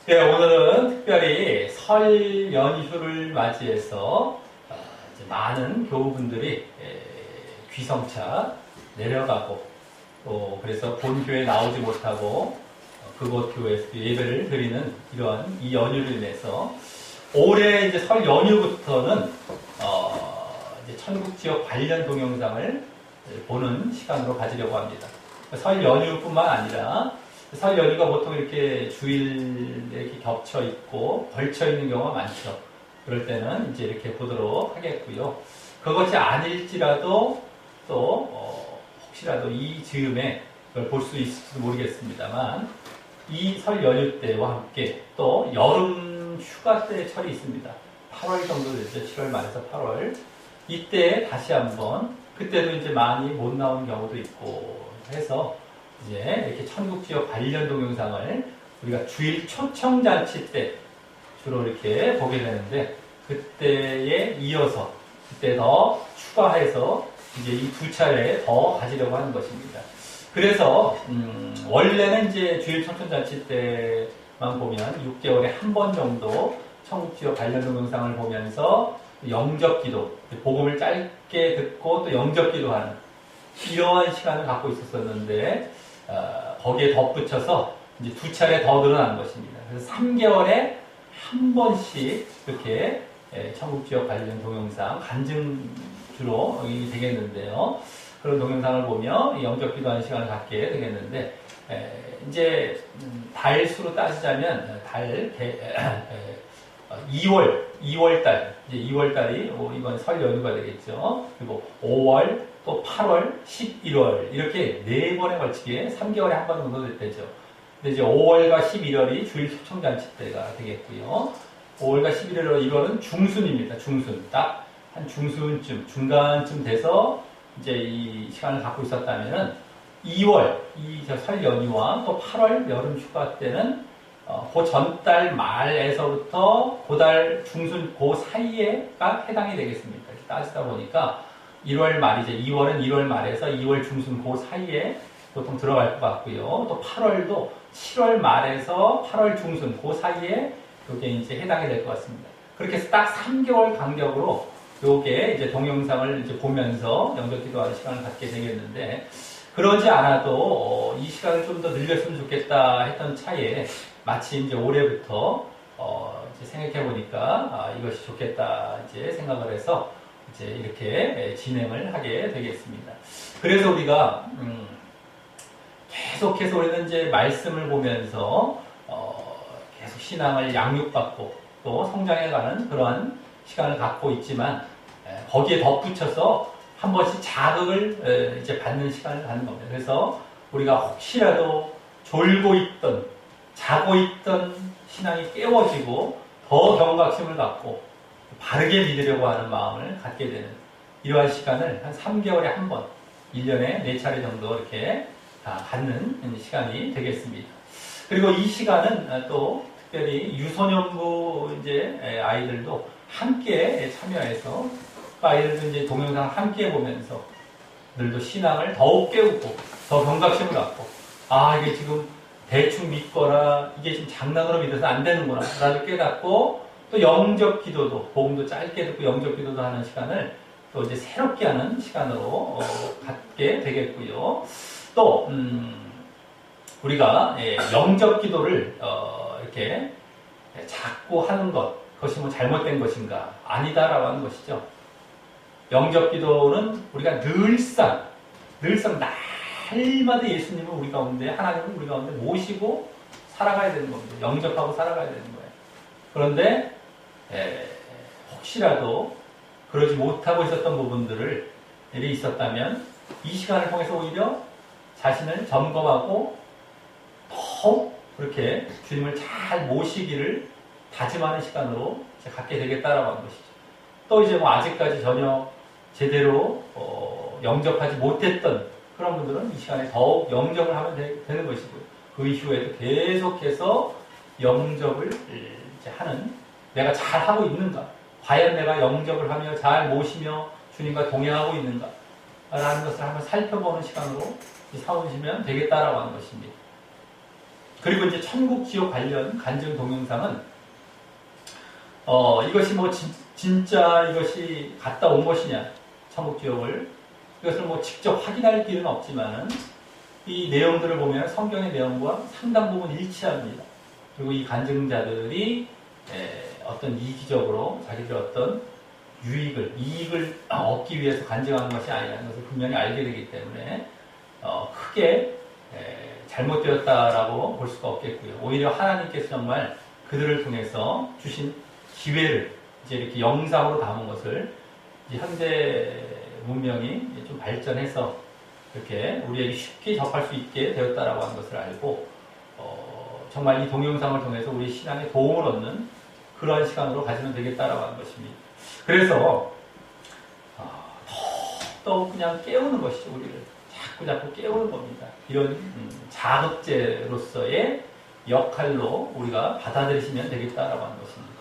네, 오늘은 특별히 설 연휴를 맞이해서 이제 많은 교우분들이 귀성차 내려가고 또 그래서 본교에 나오지 못하고 그곳 교회에서 예배를 드리는 이러한 이 연휴를 인해서 올해 이제 설 연휴부터는 이제 천국 지역 관련 동영상을 보는 시간으로 가지려고 합니다. 설 연휴뿐만 아니라 설 연휴가 보통 이렇게 주일에 이렇게 겹쳐 있고 걸쳐 있는 경우가 많죠. 그럴 때는 이제 이렇게 보도록 하겠고요. 그것이 아닐지라도 또 혹시라도 이 즈음에 그걸 볼 수 있을지도 모르겠습니다만 이 설 연휴 때와 함께 또 여름 휴가 때의 철이 있습니다. 8월 정도 되죠. 7월 말에서 8월 이때 다시 한번 그때도 이제 많이 못 나온 경우도 있고 해서 이제 이렇게 천국지역 관련 동영상을 우리가 주일 초청잔치 때 주로 이렇게 보게 되는데 그때에 이어서 그때 더 추가해서 이제 이 두 차례 더 가지려고 하는 것입니다. 그래서 원래는 이제 주일 초청잔치 때만 보면 6개월에 한 번 정도 천국지역 관련 동영상을 보면서 영접기도 복음을 짧게 듣고 또 영접기도하는 이러한 시간을 갖고 있었었는데 거기에 덧붙여서 이제 두 차례 더 늘어난 것입니다. 그래서 3개월에 한 번씩 이렇게 천국지역 관련 동영상 간증주로 되겠는데요. 그런 동영상을 보며 영접기도하는 시간을 갖게 되겠는데 이제 달수로 따지자면 2월달 이제 2월달이 이번 설 연휴가 되겠죠. 그리고 5월 또 8월, 11월 이렇게 4번에 걸치게 3개월에 한 번 정도 되죠. 근데 이제 5월과 11월이 주일 초청잔치 때가 되겠고요. 5월과 11월 이거는 중순입니다. 중순 딱 한 중순쯤 중간쯤 돼서 이제 이 시간을 갖고 있었다면은 2월 이 설 연휴와 또 8월 여름 휴가 때는 그 전달 말에서부터 그달 중순 그 사이에가 해당이 되겠습니다. 이렇게 따지다 보니까 1월 말이죠. 2월은 1월 말에서 2월 중순 그 사이에 보통 들어갈 것 같고요. 또 8월도 7월 말에서 8월 중순 그 사이에 이게 이제 해당이 될 것 같습니다. 그렇게 해서 딱 3개월 간격으로 요게 이제 동영상을 이제 보면서 영접기도하는 시간을 갖게 되겠는데 그러지 않아도 이 시간을 좀 더 늘렸으면 좋겠다 했던 차에 마치 이제 올해부터 이제 생각해 보니까 이것이 좋겠다 이제 생각을 해서 이제 이렇게 진행을 하게 되겠습니다. 그래서 우리가 계속해서 우리는 이제 말씀을 보면서 계속 신앙을 양육받고 또 성장해가는 그러한 시간을 갖고 있지만 거기에 덧붙여서 한 번씩 자극을 이제 받는 시간을 갖는 겁니다. 그래서 우리가 혹시라도 졸고 있던 자고 있던 신앙이 깨워지고 더 경각심을 갖고 바르게 믿으려고 하는 마음을 갖게 되는 이러한 시간을 한 3개월에 한 번, 1년에 4차례 정도 이렇게 갖는 시간이 되겠습니다. 그리고 이 시간은 또 특별히 유소년부 이제 아이들도 함께 참여해서 아이들도 이제 동영상 함께 보면서 들도 신앙을 더욱 깨우고 더 경각심을 갖고 이게 지금 대충 믿거나 이게 지금 장난으로 믿어서 안 되는구나 라고 깨닫고 또 영접 기도도 복음도 짧게 듣고 영접 기도도 하는 시간을 또 이제 새롭게 하는 시간으로 갖게 되겠고요. 또 우리가 영접 기도를 이렇게 자꾸 하는 그것이 뭐 잘못된 것인가 아니다라고 하는 것이죠. 영접 기도는 우리가 늘상 날마다 예수님을 우리 가운데 하나님을 우리 가운데 모시고 살아가야 되는 겁니다. 영접하고 살아가야 되는 거예요. 그런데 혹시라도 그러지 못하고 있었던 부분들을 있었다면 이 시간을 통해서 오히려 자신을 점검하고 더욱 그렇게 주님을 잘 모시기를 다짐하는 시간으로 갖게 되겠다라고 하는 것이죠. 또 이제 뭐 아직까지 전혀 제대로 영접하지 못했던 그런 분들은 이 시간에 더욱 영접을 하면 되는 것이고요. 그 이후에도 계속해서 영접을 이제 하는 내가 잘 하고 있는가? 과연 내가 영접을 하며 잘 모시며 주님과 동행하고 있는가? 라는 것을 한번 살펴보는 시간으로 삼으시면 되겠다라고 하는 것입니다. 그리고 이제 천국 지옥 관련 간증 동영상은 이것이 뭐 진짜 이것이 갔다 온 것이냐, 천국 지옥을, 이것을 뭐 직접 확인할 길은 없지만은 이 내용들을 보면 성경의 내용과 상당 부분 일치합니다. 그리고 이 간증자들이 어떤 이기적으로 자기들 어떤 이익을 얻기 위해서 간증하는 것이 아니라는 것을 분명히 알게 되기 때문에 크게 잘못되었다라고 볼 수가 없겠고요. 오히려 하나님께서 정말 그들을 통해서 주신 기회를 이제 이렇게 영상으로 담은 것을 이제 현대 문명이 좀 발전해서 이렇게 우리에게 쉽게 접할 수 있게 되었다라고 하는 것을 알고 정말 이 동영상을 통해서 우리 신앙에 도움을 얻는 그러한 시간으로 가지면 되겠다라고 하는 것입니다. 그래서 더욱 그냥 깨우는 것이죠. 우리를 자꾸 깨우는 겁니다. 이런 자극제로서의 역할로 우리가 받아들이시면 되겠다라고 하는 것입니다.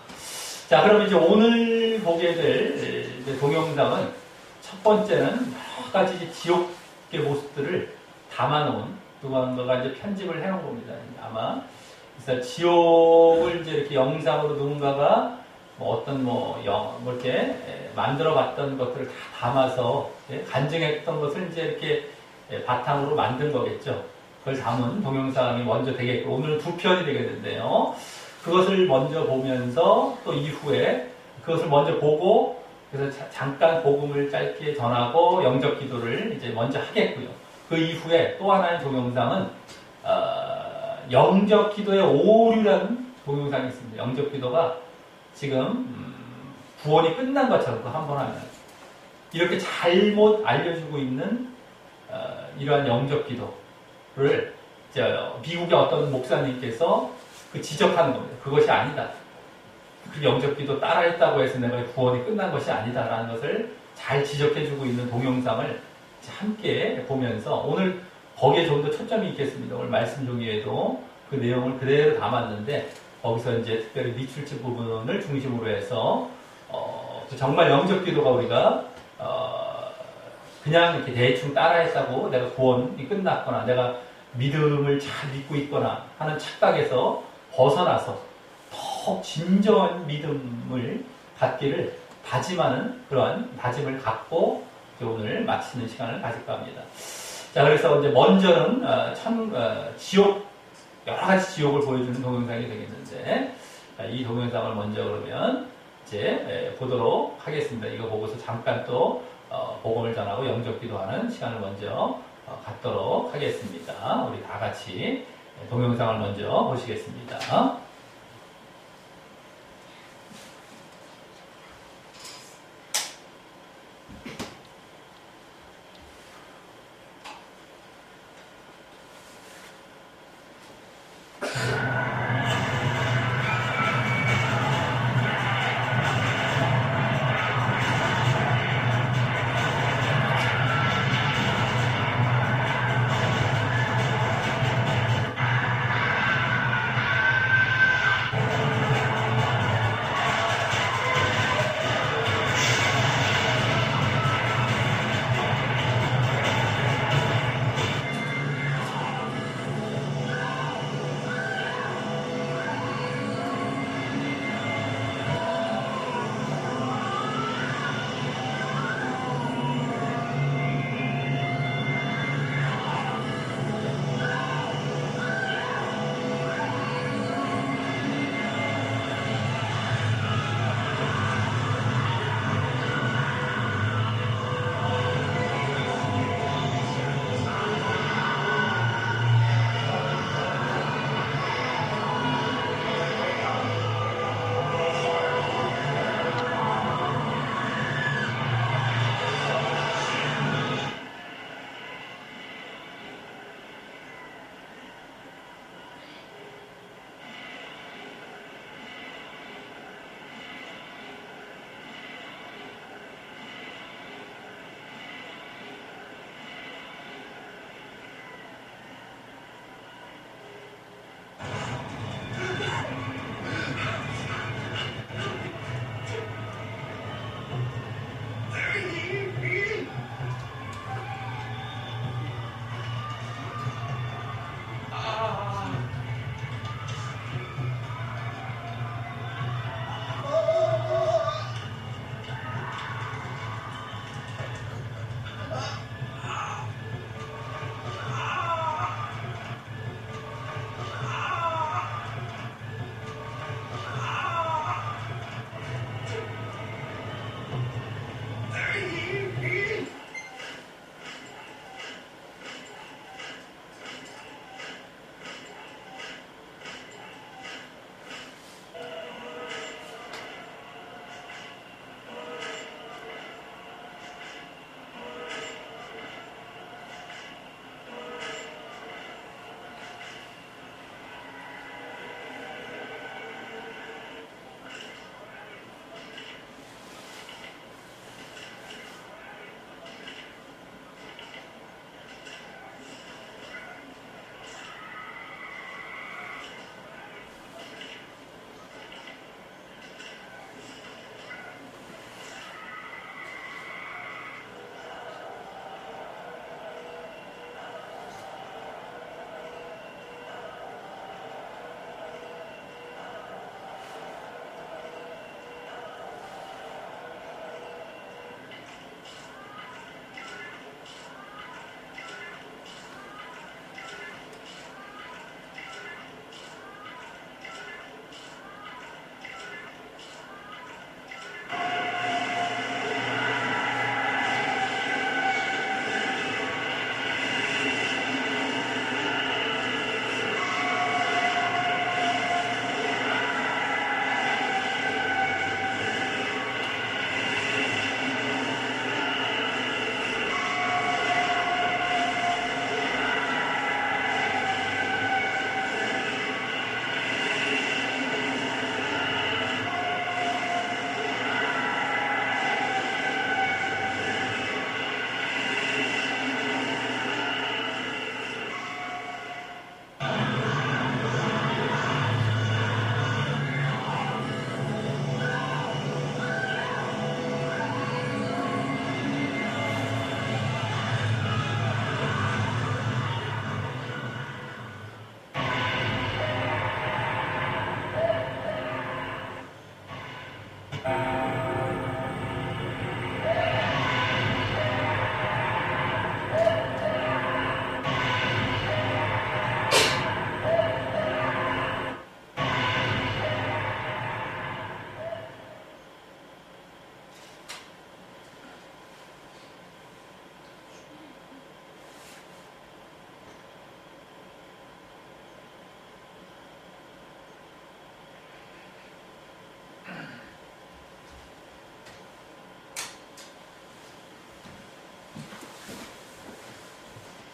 자, 그럼 이제 오늘 보게 될 동영상은 첫 번째는 여러 가지 지옥의 모습들을 담아놓은 누군가가 이제 편집을 해놓은 겁니다. 아마 그래서 지옥을 이제 이렇게 영상으로 누군가가 어떤 이렇게 만들어봤던 것들을 다 담아서 간증했던 것을 이제 이렇게 바탕으로 만든 거겠죠. 그걸 담은 동영상이 먼저 되겠고, 오늘은 두 편이 되겠는데요. 그것을 먼저 보면서 또 이후에 그것을 먼저 보고 그래서 잠깐 복음을 짧게 전하고 영접 기도를 이제 먼저 하겠고요. 그 이후에 또 하나의 동영상은 영접 기도의 오류라는 동영상이 있습니다. 영접 기도가 지금 구원이 끝난 것처럼 한 번 하면 이렇게 잘못 알려주고 있는 이러한 영접 기도를 미국의 어떤 목사님께서 지적하는 겁니다. 그것이 아니다. 그 영접 기도 따라했다고 해서 내가 구원이 끝난 것이 아니다라는 것을 잘 지적해주고 있는 동영상을 함께 보면서 오늘 거기에 좀 더 초점이 있겠습니다. 오늘 말씀 종이에도 그 내용을 그대로 담았는데 거기서 이제 특별히 미출집 부분을 중심으로 해서 정말 영접 기도가 우리가 그냥 이렇게 대충 따라했다고 내가 구원이 끝났거나 내가 믿음을 잘 믿고 있거나 하는 착각에서 벗어나서 더 진정한 믿음을 갖기를 다짐하는 그러한 다짐을 갖고 오늘 마치는 시간을 가질까 합니다. 자, 그래서 이제 먼저는 지옥, 여러 가지 지옥을 보여주는 동영상이 되겠는데 이 동영상을 먼저 그러면 이제 보도록 하겠습니다. 이거 보고서 잠깐 또 복음을 전하고 영접 기도하는 시간을 먼저 갖도록 하겠습니다. 우리 다 같이 동영상을 먼저 보시겠습니다.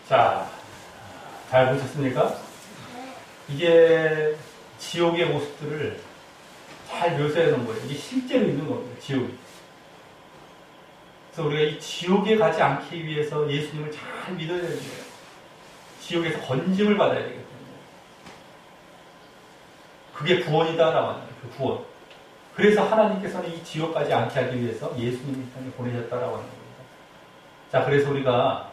자, 잘 보셨습니까? 이게 지옥의 모습들을 잘 묘사해 놓은 거예요. 이게 실제로 있는 겁니다. 지옥이. 그래서 우리가 이 지옥에 가지 않기 위해서 예수님을 잘 믿어야 되는 거예요. 지옥에서 건짐을 받아야 되기 때문에. 그게 구원이다라고 하는 거예요. 그 구원. 그래서 하나님께서는 이 지옥까지 않게 하기 위해서 예수님을 이 땅에 보내셨다라고 하는 겁니다. 자, 그래서 우리가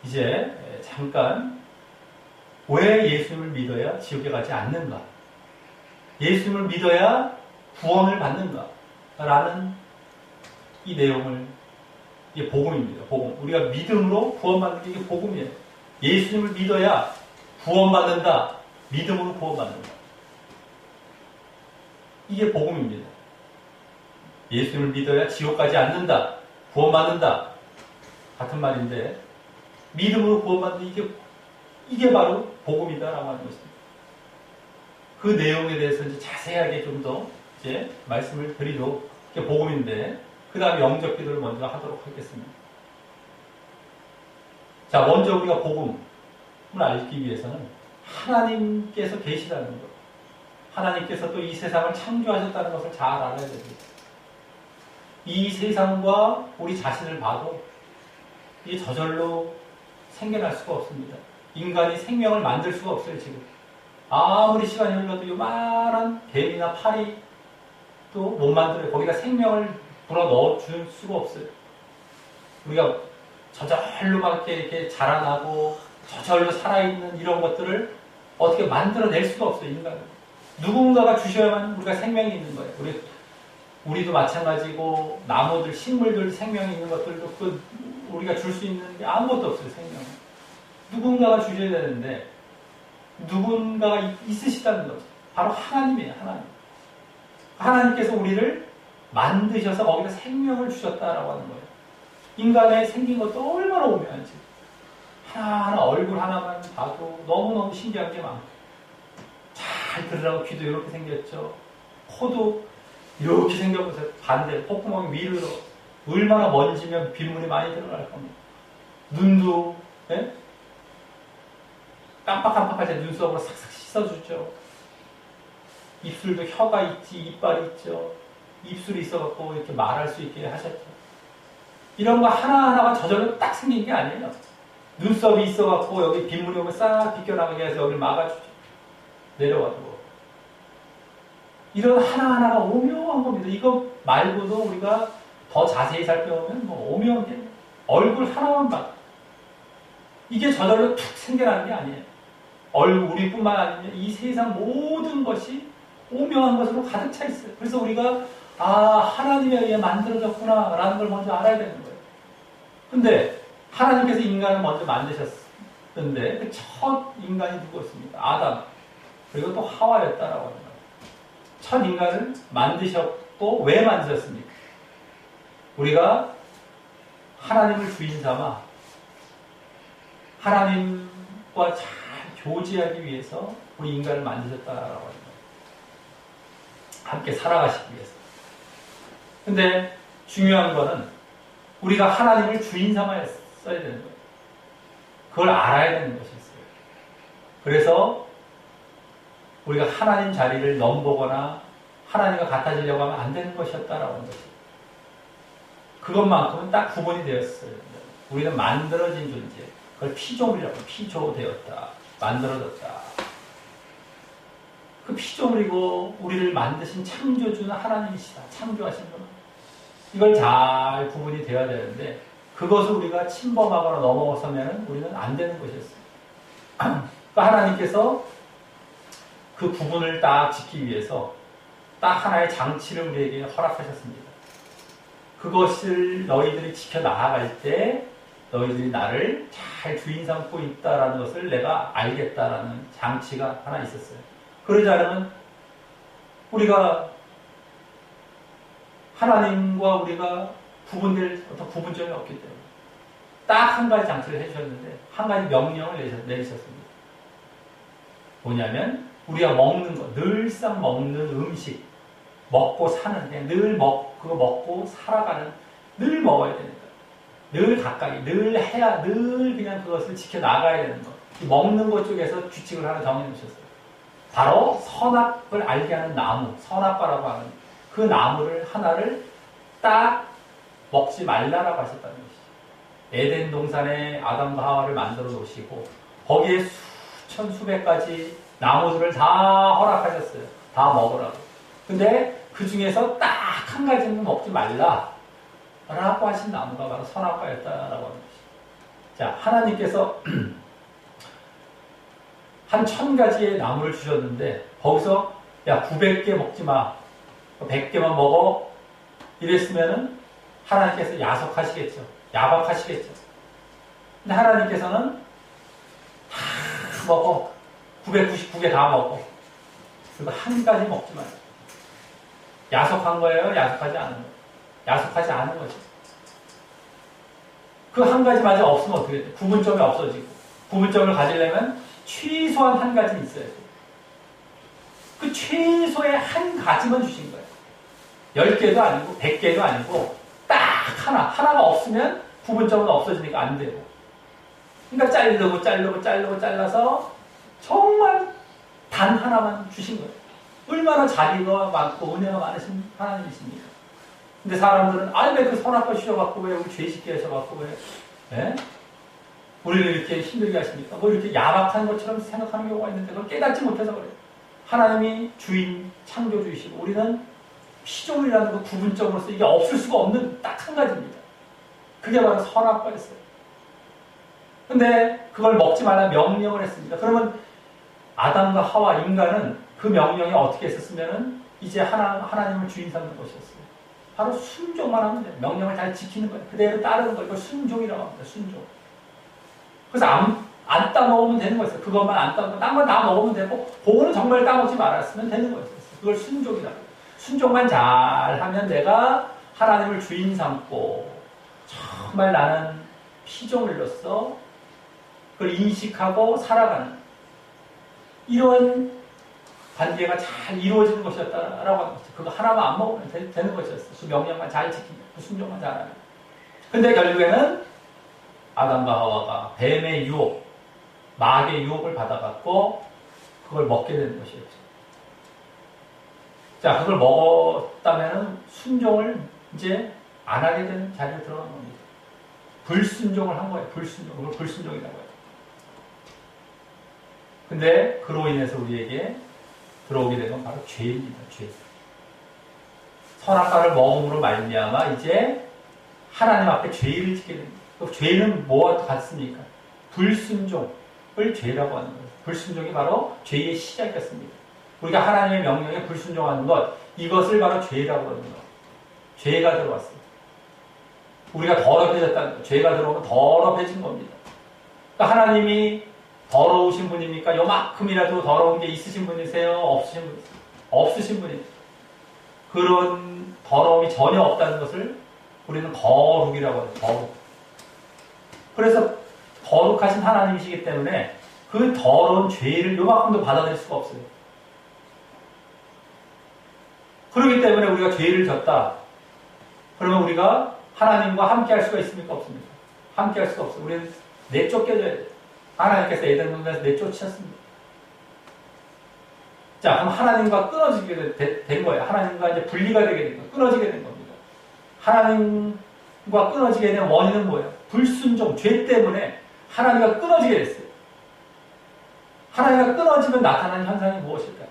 이제 잠깐 왜 예수님을 믿어야 지옥에 가지 않는가? 예수님을 믿어야 구원을 받는가? 라는 이 내용을, 이게 복음입니다. 복음. 우리가 믿음으로 구원받는 게 이게 복음이에요. 예수님을 믿어야 구원받는다. 믿음으로 구원받는다. 이게 복음입니다. 예수님을 믿어야 지옥 가지 않는다. 구원받는다. 같은 말인데, 믿음으로 구원받는 이게 바로 복음이다라고 하는 것입니다. 그 내용에 대해서 이제 자세하게 좀 더 이제 말씀을 드리도록, 이게 복음인데, 그 다음에 영접 기도를 먼저 하도록 하겠습니다. 자, 먼저 우리가 복음을 알기 위해서는 하나님께서 계시다는 것, 하나님께서 또 이 세상을 창조하셨다는 것을 잘 알아야 됩니다. 이 세상과 우리 자신을 봐도 이게 저절로 생겨날 수가 없습니다. 인간이 생명을 만들 수가 없어요, 지금. 아무리 시간이 흘러도 요만한 뱀이나 파리 또 못 만들어요. 거기다 생명을 불어 넣어줄 수가 없어요. 우리가 저절로 막 이렇게 자라나고 저절로 살아있는 이런 것들을 어떻게 만들어낼 수가 없어요, 인간은. 누군가가 주셔야만 우리가 생명이 있는 거예요. 우리도 마찬가지고, 나무들, 식물들 생명이 있는 것들도 우리가 줄 수 있는 게 아무것도 없어요, 생명은. 누군가가 주셔야 되는데, 누군가가 있으시다는 거죠. 바로 하나님이에요, 하나님. 하나님께서 우리를 만드셔서 거기다 생명을 주셨다라고 하는 거예요. 인간의 생긴 것도 얼마나 오묘한지. 하나하나 얼굴 하나만 봐도 너무너무 신기한 게 많고. 잘 들으라고 귀도 이렇게 생겼죠. 코도 이렇게 생겨서 반대, 콧구멍이 위로 얼마나 먼지면 빗물이 많이 들어갈 겁니다. 눈도, 예? 깜빡깜빡할 때 눈썹으로 싹싹 씻어주죠. 입술도 혀가 있지, 이빨이 있죠. 입술이 있어갖고 이렇게 말할 수 있게 하셨죠. 이런 거 하나하나가 저절로 딱 생긴 게 아니에요. 눈썹이 있어갖고 여기 빗물이 오면 싹 비껴나가게 해서 여기를 막아주죠. 내려가지고. 이런 하나하나가 오묘한 겁니다. 이거 말고도 우리가 더 자세히 살펴보면 뭐 오묘한 게 얼굴 하나만 봐. 이게 저절로 툭 생겨나는 게 아니에요. 우리뿐만 아니라 이 세상 모든 것이 오묘한 것으로 가득 차 있어요. 그래서 우리가 하나님에 의해 만들어졌구나 라는 걸 먼저 알아야 되는 거예요. 근데 하나님께서 인간을 먼저 만드셨는데 그 첫 인간이 누구였습니까? 아담. 그리고 또 하와였다라고 합니다. 첫 인간을 만드셨고 왜 만드셨습니까? 우리가 하나님을 주인 삼아 하나님과 잘 교제하기 위해서 우리 인간을 만드셨다라고 합니다. 함께 살아가시기 위해서. 근데 중요한 거는 우리가 하나님을 주인 삼아야 써야 되는 거예요. 그걸 알아야 되는 것이 있어요. 그래서 우리가 하나님 자리를 넘보거나 하나님과 같아지려고 하면 안 되는 것이었다라고 하는 것이에요. 그것만큼은 딱 구분이 되었어요. 우리는 만들어진 존재. 그걸 피조물이라고 피조되었다. 만들어졌다. 그 피조물이고 우리를 만드신 창조주는 하나님이시다. 창조하신 분은. 이걸 잘 구분이 되어야 되는데 그것을 우리가 침범하거나 넘어서면 우리는 안 되는 것이었어요. 그러니까 하나님께서 그 구분을 딱 지키기 위해서 딱 하나의 장치를 우리에게 허락하셨습니다. 그것을 너희들이 지켜나갈 때 너희들이 나를 잘 주인 삼고 있다라는 것을 내가 알겠다라는 장치가 하나 있었어요. 그러지 않으면 우리가 하나님과 우리가 구분될 어떤 구분점이 없기 때문에 딱 한 가지 장치를 해주셨는데 한 가지 명령을 내리셨습니다. 뭐냐면 우리가 먹는 것, 늘상 먹는 음식, 먹고 사는, 그냥 그거 먹고 살아가는, 늘 먹어야 되니까. 늘 가까이, 늘 해야, 늘 그냥 그것을 지켜나가야 되는 것. 먹는 것 쪽에서 규칙을 하나 정해놓으셨어요. 바로 선악을 알게 하는 나무, 선악과라고 하는 그 나무를 하나를 딱 먹지 말라라고 하셨다는 것이죠. 에덴 동산에 아담과 하와를 만들어 놓으시고 거기에 수천 수백 가지 나무들을 다 허락하셨어요. 다 먹으라고. 근데 그 중에서 딱 한 가지는 먹지 말라 라고 하신 나무가 바로 선악과였다라고 하는 것이죠. 자, 하나님께서 한 1000가지의 나무를 주셨는데 거기서 야 900개 먹지 마, 100개만 먹어 이랬으면은 하나님께서 야속하시겠죠. 야박하시겠죠. 근데 하나님께서는 다 먹어. 999개 다 먹어. 그리고 한 가지 먹지 마요. 야속한 거예요? 야속하지 않은 거예요? 야속하지 않은 거죠. 그 한 가지마저 없으면 어떻게 돼요? 구분점이 없어지고. 구분점을 가지려면 최소한 한 가지는 있어야 돼요. 그 최소의 한 가지만 주신 거예요. 10개도 아니고 100개도 아니고 딱 하나가 없으면 구분점은 없어지니까 안 되고. 그러니까 잘라서 정말 단 하나만 주신 거예요. 얼마나 자비가 많고 은혜가 많으신 하나님이십니까? 근데 사람들은 왜 그 선악과 주셔갖고 왜 우리 죄 짓게 하셔갖고 왜 우리를 이렇게 힘들게 하십니까? 뭐 이렇게 야박한 것처럼 생각하는 경우가 있는데 그걸 깨닫지 못해서 그래요. 하나님이 주인, 창조주이시고 우리는 피조물이라는 그 구분점으로서 이게 없을 수가 없는 딱 한 가지입니다. 그게 바로 선악과였어요. 근데 그걸 먹지 말라 명령을 했습니다. 그러면 아담과 하와 인간은 그 명령에 어떻게 했었으면은 이제 하나님을 주인 삼는 것이었어요. 바로 순종만 하면 돼요. 명령을 잘 지키는 거예요. 그대로 따르는 거예요. 이걸 순종이라고 합니다. 순종. 그래서 안 따먹으면 되는 거였어요. 그것만 안 따먹고 딴 건 다 먹으면 되고 그거는 정말 따먹지 말았으면 되는 거였어요. 그걸 순종이라고 해요. 순종만 잘하면 내가 하나님을 주인 삼고 정말 나는 피조물로서 그걸 인식하고 살아가는 이런 관계가 잘 이루어지는 것이었다라고 하는 거죠. 그거 하나만 안 먹으면 되는 것이었어요. 그 명령만 잘 지키면, 그 순종만 잘하면. 근데 결국에는 아담과 하와가 뱀의 유혹, 마귀의 유혹을 받아갖고 그걸 먹게 되는 것이었죠. 자, 그걸 먹었다면은 순종을 이제 안 하게 되는 자리에 들어간 겁니다. 불순종을 한 거예요. 불순종. 그걸 불순종이라고 해요. 근데 그로 인해서 우리에게 들어오게 된 건 바로 죄입니다. 죄. 선악과를 먹음으로 말미암아 이제 하나님 앞에 죄를 짓게 됩니다. 그 죄는 뭐와 같습니까? 불순종을 죄라고 하는 거예요. 불순종이 바로 죄의 시작이었습니다. 우리가 하나님의 명령에 불순종하는 것, 이것을 바로 죄라고 하는 것. 죄가 들어왔어요. 우리가 더럽혀졌다는 것. 죄가 들어오면 더럽혀진 겁니다. 그러니까 하나님이 더러우신 분입니까? 요만큼이라도 더러운 게 있으신 분이세요? 없으신 분이세요? 없으신 분이세요. 그런 더러움이 전혀 없다는 것을 우리는 거룩이라고 해요. 거룩. 그래서 거룩하신 하나님이시기 때문에 그 더러운 죄를 요만큼도 받아들일 수가 없어요. 그렇기 때문에 우리가 죄를 졌다. 그러면 우리가 하나님과 함께 할 수가 있습니까? 없습니까? 함께 할 수가 없어요. 우리는 내쫓겨져야 돼요. 하나님께서 에덴 동산에서 내쫓으셨습니다. 자, 그럼 하나님과 끊어지게 된 거예요. 하나님과 이제 분리가 되게 된 거예요. 끊어지게 된 겁니다. 하나님과 끊어지게 된 원인은 뭐예요? 불순종, 죄 때문에 하나님과 끊어지게 됐어요. 하나님과 끊어지면 나타나는 현상이 무엇일까요?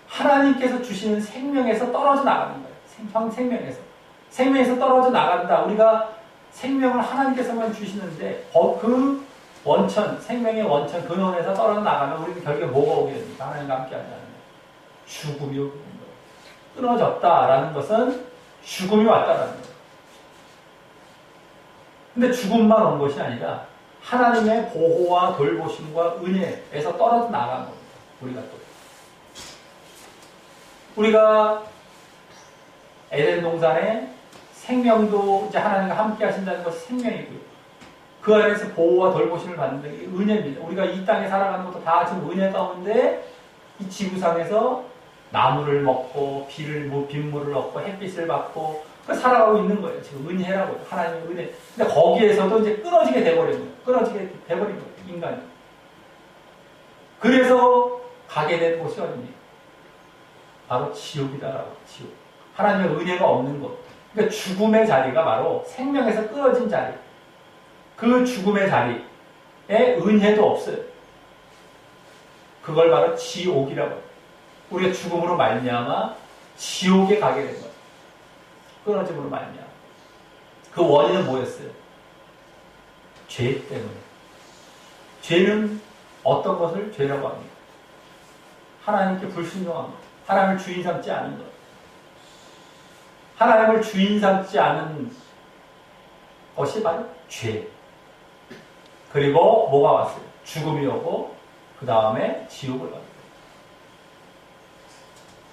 하나님께서 주시는 생명에서 떨어져 나가는 거예요. 생명에서. 생명에서 떨어져 나간다. 우리가 생명을 하나님께서만 주시는데 그 원천, 생명의 원천, 근원에서 떨어져 나가면 우리는 결국에 뭐가 오게 됩니까? 하나님과 함께 하지 않으면 죽음이 오게 됩니다. 끊어졌다라는 것은 죽음이 왔다라는 거예요. 근데 죽음만 온 것이 아니라 하나님의 보호와 돌보심과 은혜에서 떨어져 나간 겁니다. 우리가 또. 우리가 에덴 동산에 생명도 이제 하나님과 함께 하신다는 것이 생명이고요. 그 안에서 보호와 돌보심을 받는 게 은혜입니다. 우리가 이 땅에 살아가는 것도 다 지금 은혜 가운데 이 지구상에서 나무를 먹고 빗물을 얻고 햇빛을 받고 살아가고 있는 거예요. 지금 은혜라고. 하나님의 은혜. 근데 거기에서도 이제 끊어지게 돼버린 거예요. 끊어지게 돼버린 거예요. 인간이. 그래서 가게 된 곳이 어딥니까? 바로 지옥이다라고. 지옥. 하나님의 은혜가 없는 곳. 그러니까 죽음의 자리가 바로 생명에서 끊어진 자리. 그 죽음의 자리에 은혜도 없어요. 그걸 바로 지옥이라고 해요. 우리가 죽음으로 말미암아 지옥에 가게 된 거예요. 끊어짐으로 말미암아. 그 원인은 뭐였어요? 죄 때문에. 죄는 어떤 것을 죄라고 합니까? 하나님께 불순종한 것. 하나님을 주인 삼지 않은 것. 하나님을 주인 삼지 않은 것이 바로 죄. 그리고 뭐가 왔어요? 죽음이 오고 그 다음에 지옥을 왔어요.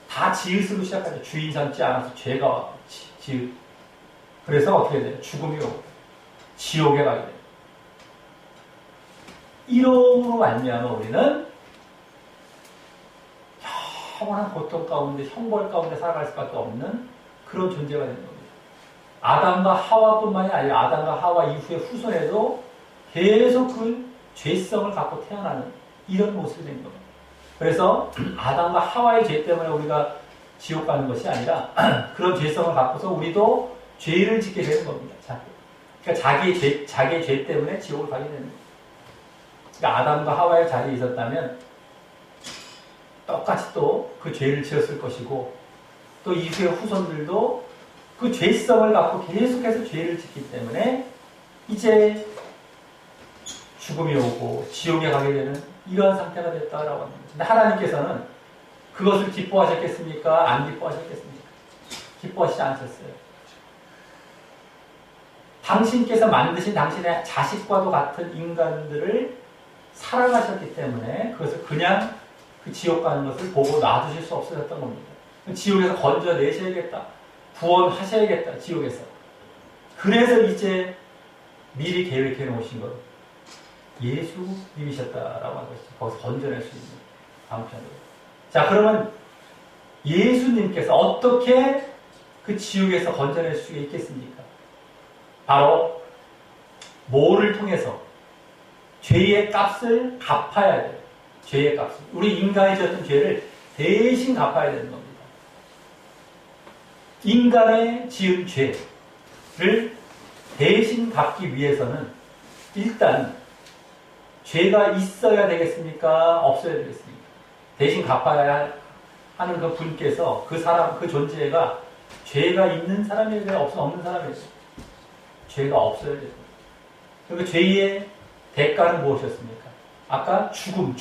다 지읒으로 시작하죠. 주인 삼지 않아서 죄가 와요. 지읒. 그래서 어떻게 돼요? 죽음이 오고 지옥에 가게 돼요. 이러므로 말미암아 우리는 영원한 고통 가운데 형벌 가운데 살아갈 수밖에 없는 그런 존재가 되는 겁니다. 아담과 하와뿐만이 아니라 아담과 하와 이후의 후손에도 계속 그 죄성을 갖고 태어나는 이런 모습이 된 겁니다. 그래서 아담과 하와의 죄 때문에 우리가 지옥 가는 것이 아니라 그런 죄성을 갖고서 우리도 죄를 짓게 되는 겁니다. 그러니까 자기의 죄 때문에 지옥을 가게 되는 겁니다. 그러니까 아담과 하와의 자리에 있었다면 똑같이 또 그 죄를 지었을 것이고 또 이후의 후손들도 그 죄성을 갖고 계속해서 죄를 짓기 때문에 이제 죽음이 오고 지옥에 가게 되는 이러한 상태가 됐다라고 합니다. 근데 하나님께서는 그것을 기뻐하셨겠습니까? 안 기뻐하셨겠습니까? 기뻐하시지 않으셨어요. 당신께서 만드신 당신의 자식과도 같은 인간들을 사랑하셨기 때문에 그것을 그냥 그 지옥 가는 것을 보고 놔두실 수 없으셨던 겁니다. 지옥에서 건져내셔야겠다. 구원하셔야겠다. 지옥에서. 그래서 이제 미리 계획해 놓으신 것 예수님이셨다라고 하는 것이죠. 거기서 건져낼 수 있는 방편으로. 자, 그러면 예수님께서 어떻게 그 지옥에서 건져낼 수 있겠습니까? 바로 뭐를 통해서 죄의 값을 갚아야 돼요. 죄의 값을. 우리 인간이 지었던 죄를 대신 갚아야 되는 겁니다. 인간의 지은 죄를 대신 갚기 위해서는 일단 죄가 있어야 되겠습니까? 없어야 되겠습니까? 대신 갚아야 하는 그 분께서 그 사람, 그 존재가 죄가 있는 사람이에요? 없는 사람이에요? 죄가 없어야 됩니다. 그 죄의 대가는 무엇이었습니까? 아까 죽음.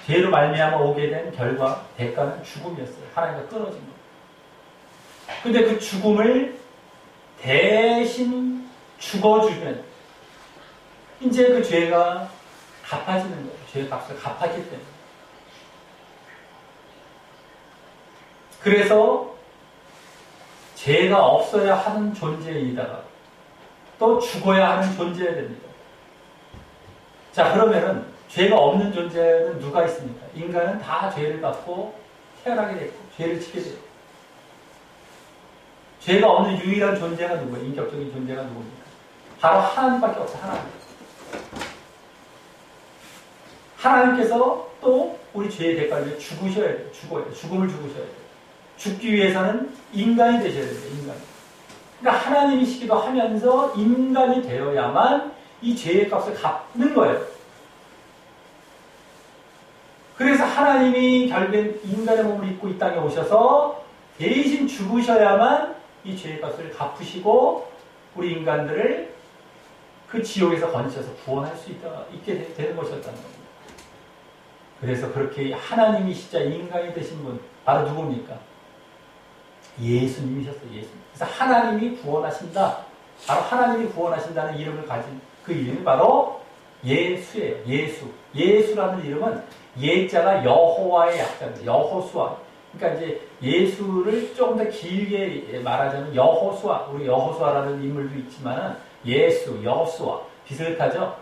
죄로 말미암아 오게 된 결과, 대가는 죽음이었어요. 하나님과 끊어진 것. 근데 그 죽음을 대신 죽어주면, 이제 그 죄가 갚아지는 거예요. 죄의 값을 갚았기 때문에. 그래서 죄가 없어야 하는 존재이다가 또 죽어야 하는 존재여야 됩니다. 자, 그러면은 죄가 없는 존재는 누가 있습니까? 인간은 다 죄를 받고 태어나게 됐고 죄를 지게 됐고 죄가 없는 유일한 존재가 누구예요? 인격적인 존재가 누굽니까? 바로 하나님밖에 없어요. 하나님. 하나님께서 또 우리 죄의 대가를 위해 죽으셔야 돼요. 죽음을 죽으셔야 돼요. 죽기 위해서는 인간이 되셔야 돼요. 인간이. 그러니까 하나님이시기도 하면서 인간이 되어야만 이 죄의 값을 갚는 거예요. 그래서 하나님이 결국엔 인간의 몸을 입고 이 땅에 오셔서 대신 죽으셔야만 이 죄의 값을 갚으시고 우리 인간들을 그 지옥에서 건지셔서 구원할 수 있게 되는 것이었다는 겁니다. 그래서 그렇게 하나님이시자 인간이 되신 분 바로 누굽니까? 예수님이셨어요. 예수님. 그래서 하나님이 구원하신다. 바로 하나님이 구원하신다는 이름을 가진 그 이름이 바로 예수예요. 예수라는 이름은 예자가 여호와의 약자입니다. 여호수아. 그러니까 이제 예수를 조금 더 길게 말하자면 여호수아. 우리 여호수아라는 인물도 있지만은 예수, 여호수아 비슷하죠.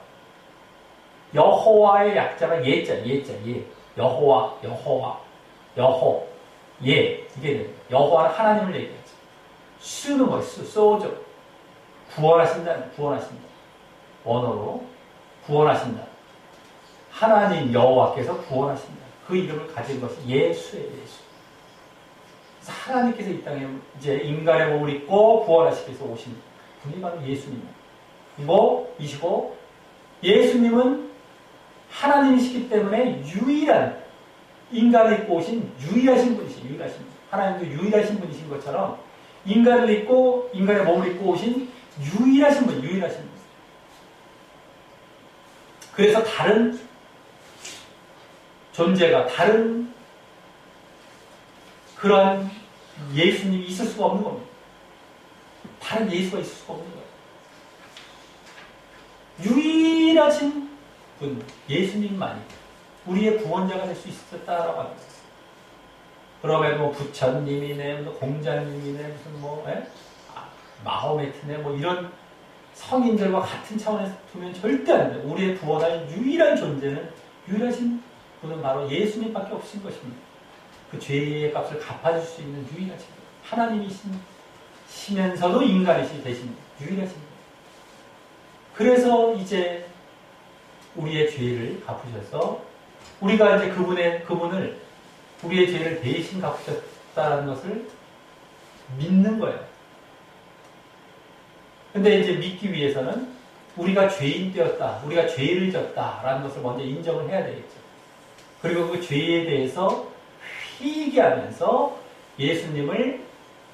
여호와의 약자가 예자. 여호와. 여호. 이게 여호와 하나님을 얘기하죠. 수는 뭐 소죠. 구원하신다. 원어로 구원하신다. 하나님 여호와께서 구원하신다. 그 이름을 가진 것이 예수예요. 예수. 그래서 하나님께서 이 땅에 이제 인간의 몸을 입고 구원하시기 위해서 오신 분이 바로 예수님이시고 예수님은 하나님이시기 때문에 유일한 인간을 입고 오신 유일하신 분이시죠. 유일하신 분. 하나님도 유일하신 분이신 것처럼 인간의 몸을 입고 오신 유일하신 분. 그래서 다른 존재가 다른 그런 예수님이 있을 수가 없는 겁니다. 다른 예수가 있을 수가 없는 거예요. 유일하신 분, 예수님만이 우리의 구원자가 될 수 있었다라고 합니다. 그러면 뭐 부처님이네, 무슨 공자님이네, 무슨 마호메트네, 이런 성인들과 같은 차원에서 두면 절대 안 돼요. 우리의 구원할 유일한 존재는 유일하신 분은 바로 예수님밖에 없으신 것입니다. 그 죄의 값을 갚아줄 수 있는 유일하신 분. 하나님이시면서도 인간이시 되신 유일하신 분. 그래서 이제 우리의 죄를 갚으셔서 우리가 이제 그분을 우리의 죄를 대신 갚으셨다는 것을 믿는 거예요. 근데 이제 믿기 위해서는 우리가 죄인 되었다, 우리가 죄를 졌다라는 것을 먼저 인정을 해야 되겠죠. 그리고 그 죄에 대해서 회개하면서 예수님을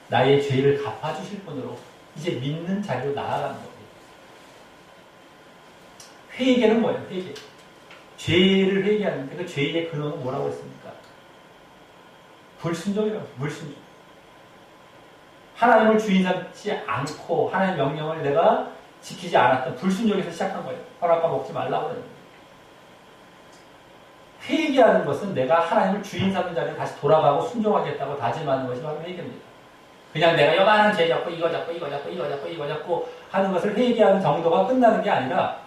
나의 죄를 갚아주실 분으로 이제 믿는 자리로 나아가는 겁니다. 회개는 뭐예요? 회개. 죄를 회개하는데 그 죄의 근원은 뭐라고 했습니까? 불순종이라고. 불순종. 하나님을 주인 삼지 않고 하나님의 명령을 내가 지키지 않았던 불순종에서 시작한 거예요. 허락과 먹지 말라고 했는데. 회개하는 것은 내가 하나님을 주인 삼는 자리에 다시 돌아가고 순종하겠다고 다짐하는 것이 바로 회개입니다. 그냥 내가 요만한 죄 잡고 이거 잡고 하는 것을 회개하는 정도가 끝나는 게 아니라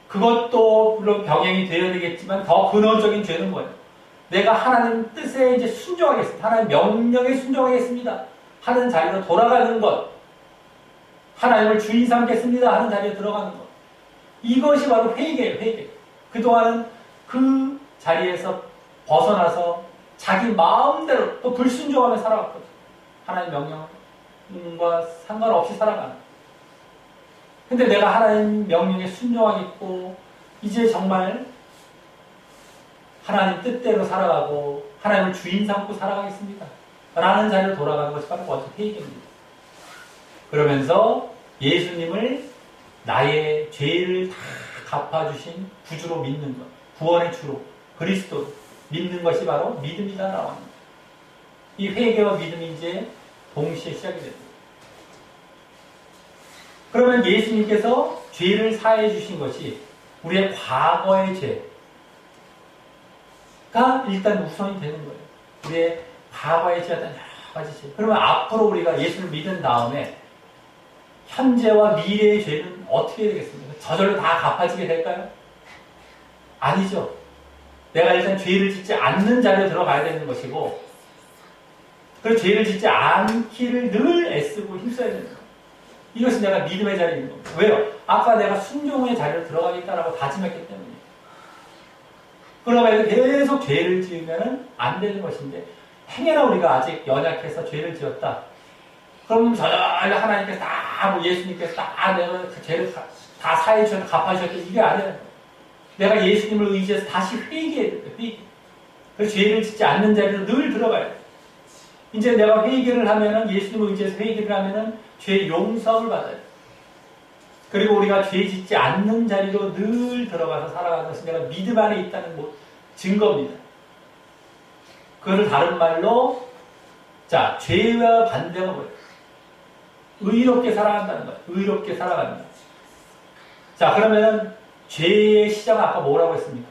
그것도 물론 병행이 되어야 되겠지만 더 근원적인 죄는 뭐예요? 내가 하나님 뜻에 이제 순종하겠습니다. 하나님 명령에 순종하겠습니다. 하는 자리로 돌아가는 것. 하나님을 주인 삼겠습니다. 하는 자리에 들어가는 것. 이것이 바로 회개예요. 회개. 그동안은 그 자리에서 벗어나서 자기 마음대로 또 불순종하며 살아왔거든요. 하나님 명령과 상관없이 살아가는. 근데 내가 하나님 명령에 순종하겠고 이제 정말 하나님 뜻대로 살아가고 하나님을 주인 삼고 살아가겠습니다. 라는 자리로 돌아가는 것이 바로 먼저 회개입니다. 그러면서 예수님을 나의 죄를 다 갚아주신 구주로 믿는 것, 구원의 주로 그리스도 믿는 것이 바로 믿음이다라고 합니다. 이 회개와 믿음이 이제 동시에 시작이 됩니다. 그러면 예수님께서 죄를 사해 주신 것이 우리의 과거의 죄가 일단 우선이 되는 거예요. 우리의 과거의 죄였던 여러 가지 죄. 그러면 앞으로 우리가 예수를 믿은 다음에 현재와 미래의 죄는 어떻게 되겠습니까? 저절로 다 갚아지게 될까요? 아니죠. 내가 일단 죄를 짓지 않는 자리에 들어가야 되는 것이고 그리고 죄를 짓지 않기를 늘 애쓰고 힘써야 되는 거예요. 이것이 내가 믿음의 자리에 있는 겁니다. 왜요? 아까 내가 순종의 자리로 들어가겠다라고 다짐했기 때문이에요. 그러면 계속 죄를 지으면 안 되는 것인데 행여나 우리가 아직 연약해서 죄를 지었다. 그럼 하나님께서 예수님께서 내가 그 죄를 다 사해 주셔서 갚아주셨다. 이게 아니에요. 내가 예수님을 의지해서 다시 회개해야 돼요. 회개. 그래서 죄를 짓지 않는 자리로 늘 들어가야 돼요. 이제 내가 회개를 하면은 예수님을 의지해서 회개를 하면은 죄 용서를 받아요. 그리고 우리가 죄 짓지 않는 자리로 늘 들어가서 살아가는 것은 내가 믿음 안에 있다는 증거입니다. 그걸 다른 말로 죄와 반대가 뭐예요? 의롭게 살아간다는 거예요. 의롭게 살아간다. 그러면은 죄의 시작은 아까 뭐라고 했습니까?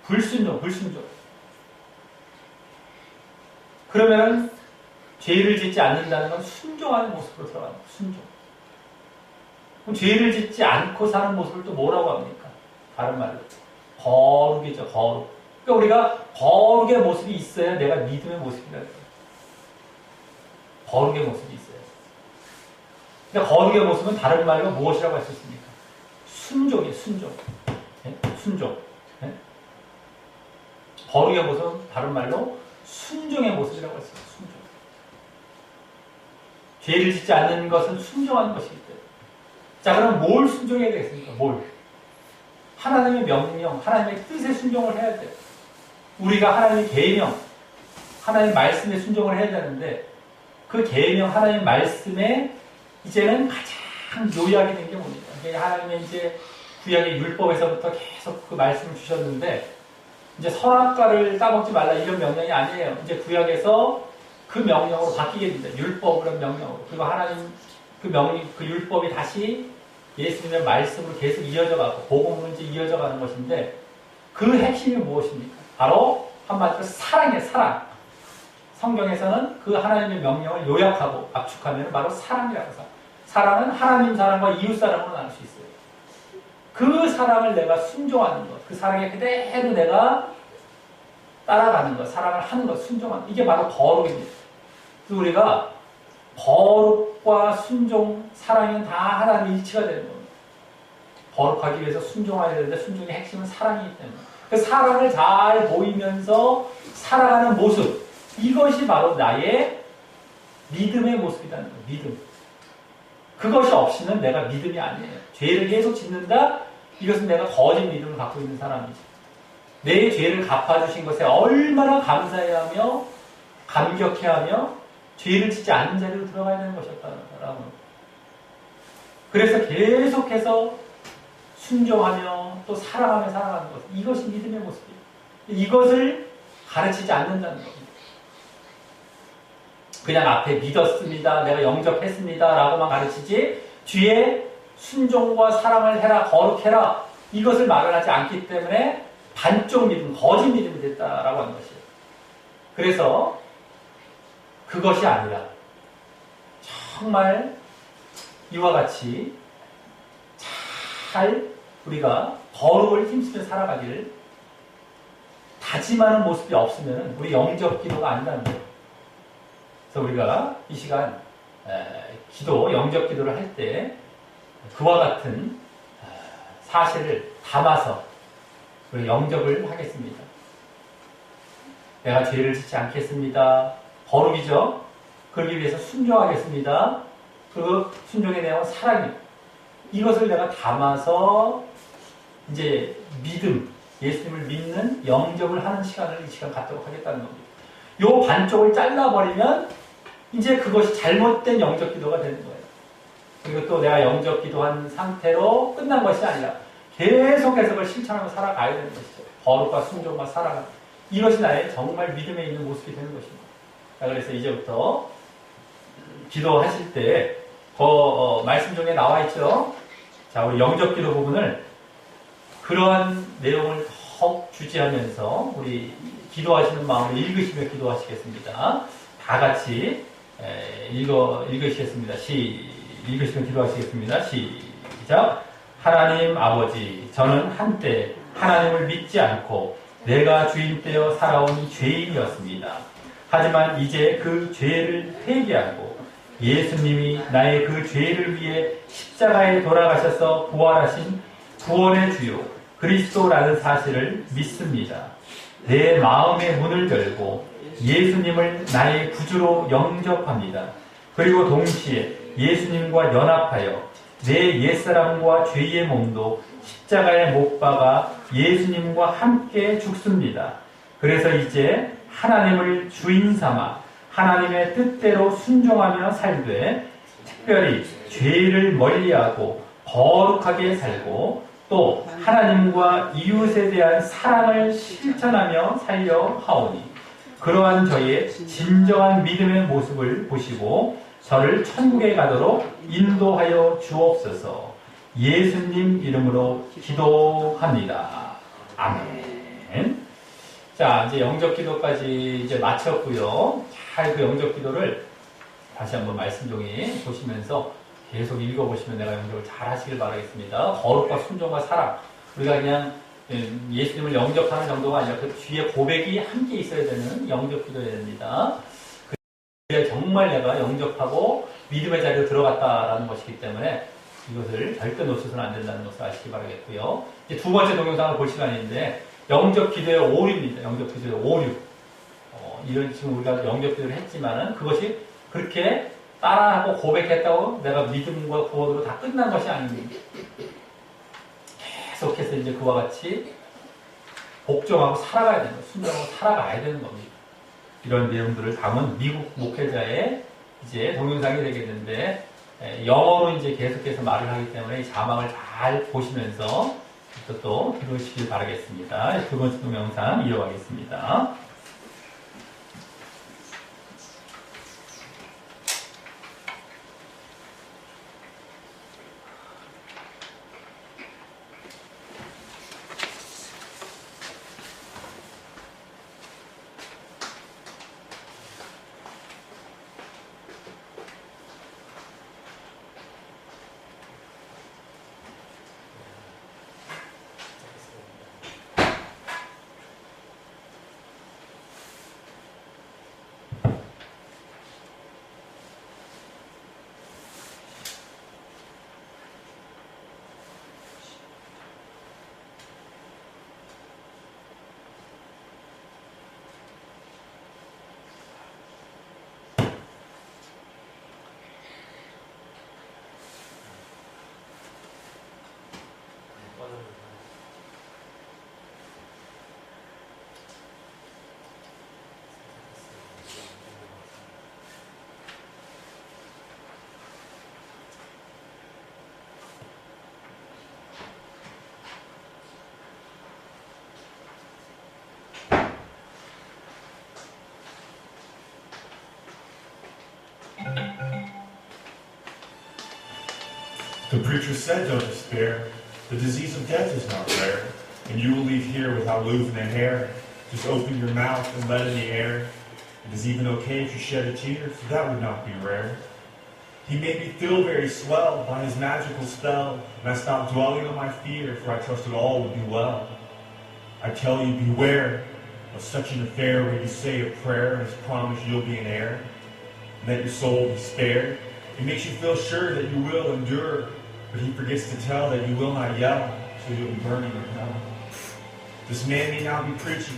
불순종. 그러면은 죄를 짓지 않는다는 건 순종하는 모습으로 들어가는 거예요. 순종. 그럼 죄를 짓지 않고 사는 모습을 또 뭐라고 합니까? 다른 말로 거룩이죠. 거룩. 그러니까 우리가 거룩의 모습이 있어야 내가 믿음의 모습이라는 거예요. 거룩의 모습이 있어요. 그러니까 거룩의 모습은 다른 말로 무엇이라고 할 수 있습니까? 순종이에요, 순종. 네? 순종. 네? 거룩의 모습은 다른 말로 순종의 모습이라고 할 수 있어요, 순종. 죄를 짓지 않는 것은 순종하는 것이기 때문에. 자, 그럼 뭘 순종해야 되겠습니까? 뭘? 하나님의 명령, 하나님의 뜻에 순종을 해야 돼요. 우리가 하나님의 계명, 하나님의 말씀에 순종을 해야 되는데 그 계명, 하나님의 말씀에 이제는 가장 요약이 된 게 뭡니까? 하나님의 이제 구약의 율법에서부터 계속 그 말씀을 주셨는데 이제 선악과를 따먹지 말라 이런 명령이 아니에요. 이제 구약에서 그 명령으로 바뀌게 됩니다. 율법으로 명령으로. 그리고 하나님 그 율법이 다시 예수님의 말씀으로 계속 이어져 가고 복음으로 이제 이어져 가는 것인데 그 핵심이 무엇입니까? 바로 한마디로 사랑이에요. 사랑. 성경에서는 그 하나님의 명령을 요약하고 압축하면 바로 사랑이라고 해서 사랑은 하나님 사랑과 이웃 사랑으로 나눌 수 있어요. 그 사랑을 내가 순종하는 것, 그 사랑에 그대로 내가 따라가는 것, 사랑을 하는 것, 순종하는 것, 이게 바로 거룩입니다. 그래서 우리가 거룩과 순종, 사랑은 다 하나님 일치가 되는 겁니다. 거룩하기 위해서 순종해야 되는데 순종의 핵심은 사랑이기 때문에 그 사랑을 잘 보이면서 살아가는 모습, 이것이 바로 나의 믿음의 모습이라는 거예요. 믿음. 그것이 없이는 내가 믿음이 아니에요. 죄를 계속 짓는다? 이것은 내가 거짓 믿음을 갖고 있는 사람이지. 내 죄를 갚아주신 것에 얼마나 감사해하며 감격해하며 죄를 짓지 않는 자리로 들어가야 되는 것이었다는 거라고. 그래서 계속해서 순종하며 또 사랑하며 살아가는 것. 이것이 믿음의 모습이에요. 이것을 가르치지 않는다는 겁니다. 그냥 앞에 믿었습니다. 내가 영접했습니다. 라고만 가르치지 뒤에 순종과 사랑을 해라. 거룩해라. 이것을 말을 하지 않기 때문에 반쪽 믿음, 거짓 믿음이 됐다라고 하는 것이에요. 그래서 그것이 아니라 정말 이와 같이 잘 우리가 거룩을 힘쓰며 살아가기를 다짐하는 모습이 없으면 우리 영접 기도가 아니라는 거예요. 그래서 우리가 이 시간 기도, 영접 기도를 할 때 그와 같은 사실을 담아서 우리 영접을 하겠습니다. 내가 죄를 짓지 않겠습니다. 거룩이죠. 그러기 위해서 순종하겠습니다. 그 순종의 내용은 사랑이에요. 이것을 내가 담아서 이제 믿음, 예수님을 믿는 영접을 하는 시간을 이 시간 갖도록 하겠다는 겁니다. 요 반쪽을 잘라버리면 이제 그것이 잘못된 영접 기도가 되는 거예요. 그리고 또 내가 영접 기도한 상태로 끝난 것이 아니라 계속해서 그걸 실천하고 살아가야 되는 것이죠. 거룩과 순종과 살아가는 이것이 나의 정말 믿음에 있는 모습이 되는 것입니다. 그래서 이제부터 기도하실 때 말씀 중에 나와 있죠. 자, 우리 영접 기도 부분을 그러한 내용을 더욱 주지하면서 우리 기도하시는 마음으로 읽으시며 기도하시겠습니다. 다 같이 읽으시겠습니다. 읽으시며 기도하시겠습니다. 시작. 하나님 아버지, 저는 한때 하나님을 믿지 않고 내가 주인되어 살아온 죄인이었습니다. 하지만 이제 그 죄를 회개하고 예수님이 나의 그 죄를 위해 십자가에 돌아가셔서 부활하신 구원의 주요 그리스도라는 사실을 믿습니다. 내 마음의 문을 열고 예수님을 나의 구주로 영접합니다. 그리고 동시에 예수님과 연합하여 내 옛사람과 죄의 몸도 십자가에 못 박아 예수님과 함께 죽습니다. 그래서 이제 하나님을 주인 삼아 하나님의 뜻대로 순종하며 살되 특별히 죄를 멀리하고 거룩하게 살고 또 하나님과 이웃에 대한 사랑을 실천하며 살려 하오니 그러한 저의 진정한 믿음의 모습을 보시고 저를 천국에 가도록 인도하여 주옵소서. 예수님 이름으로 기도합니다. 아멘. 자, 이제 영접 기도까지 이제 마쳤고요. 잘 그 영접 기도를 다시 한번 말씀 종이 보시면서 계속 읽어보시면 내가 영접을 잘 하시길 바라겠습니다. 거룩과 순종과 사랑. 우리가 그냥 예수님을 영접하는 정도가 아니라 그 뒤에 고백이 함께 있어야 되는 영접 기도해야 됩니다. 그래야 정말 내가 영접하고 믿음의 자리로 들어갔다라는 것이기 때문에 이것을 절대 놓쳐서는 안 된다는 것을 아시기 바라겠고요. 이제 두 번째 동영상을 볼 시간인데 영접 기도의 오류입니다. 영접 기도의 오류. 이런 지금 우리가 영접 기도를 했지만은 그것이 그렇게 따라하고 고백했다고 내가 믿음과 구원으로 다 끝난 것이 아닙니다. 계속해서 이제 그와 같이 복종하고 살아가야 되는 거예요. 순종하고 살아가야 되는 겁니다. 이런 내용들을 담은 미국 목회자의 이제 동영상이 되겠는데 영어로 이제 계속해서 말을 하기 때문에 이 자막을 잘 보시면서 또 들으시길 바라겠습니다. 두 번째 동영상 이어가겠습니다. The preacher said, don't despair. The disease of death is not rare, and you will leave here without losing a hair. Just open your mouth and let in the air. It is even okay if you shed a tear, for that would not be rare. He made me feel very swell by his magical spell, and I stopped dwelling on my fear, for I trusted all would be well. I tell you, beware of such an affair where you say a prayer and it's promised you'll be an heir, and that your soul will be spared. It makes you feel sure that you will endure, but he forgets to tell that you will not yell, so you'll be burning in hell. This man may now be preaching,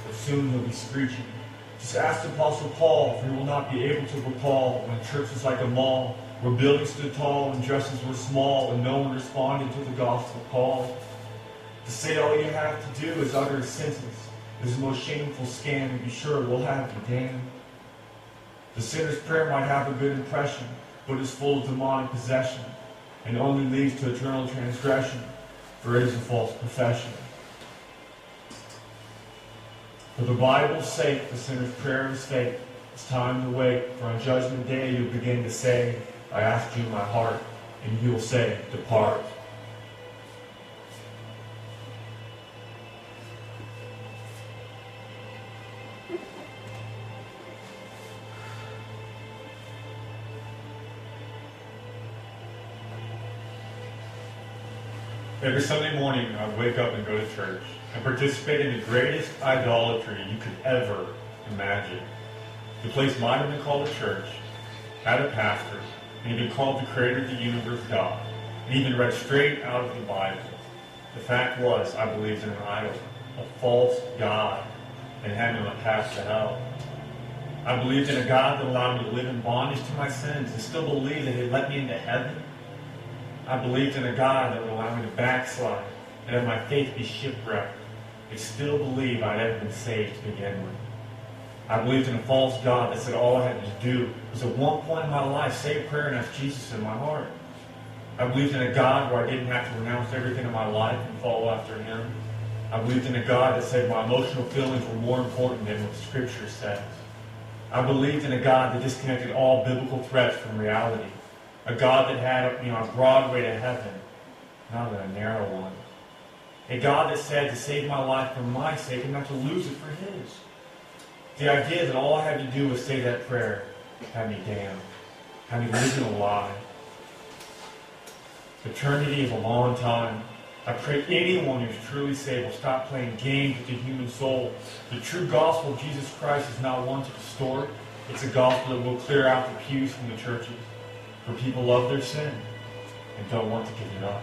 but soon he'll be screeching. Just ask the Apostle Paul, for he will not be able to recall when church was like a mall, where buildings stood tall and dresses were small, and no one responded to the gospel call. To say all you have to do is utter a sentence is the most shameful scam, and be sure we'll have you damned. The sinner's prayer might have a good impression, but is full of demonic possession, and only leads to eternal transgression, for it is a false profession. For the Bible's sake, the sinner's prayer is fake. It's time to wait, for on Judgment Day you'll begin to say, I asked you my heart, and you will say, depart. Every Sunday morning, I would wake up and go to church and participate in the greatest idolatry you could ever imagine. The place might have been called a church, had a pastor, and even called the creator of the universe God, and even read straight out of the Bible. The fact was, I believed in an idol, a false God, and had me on a path to hell. I believed in a God that allowed me to live in bondage to my sins and still believed that He'd let me into heaven. I believed in a God that would allow me to backslide and have my faith be shipwrecked, but still believe I'd ever been saved to begin with. I believed in a false God that said all I had to do was at one point in my life say a prayer and ask Jesus in my heart. I believed in a God where I didn't have to renounce everything in my life and follow after Him. I believed in a God that said my emotional feelings were more important than what the Scripture says. I believed in a God that disconnected all biblical threats from reality. A God that had a broad way to heaven, not a narrow one. A God that said to save my life for my sake and not to lose it for His. The idea that all I had to do was say that prayer had me damned, had me live in a lie. Eternity is a long time. I pray anyone who's truly saved will stop playing games with the human soul. The true gospel of Jesus Christ is not one to distort. It's a gospel that will clear out the pews from the churches, for people love their sin and don't want to give it up.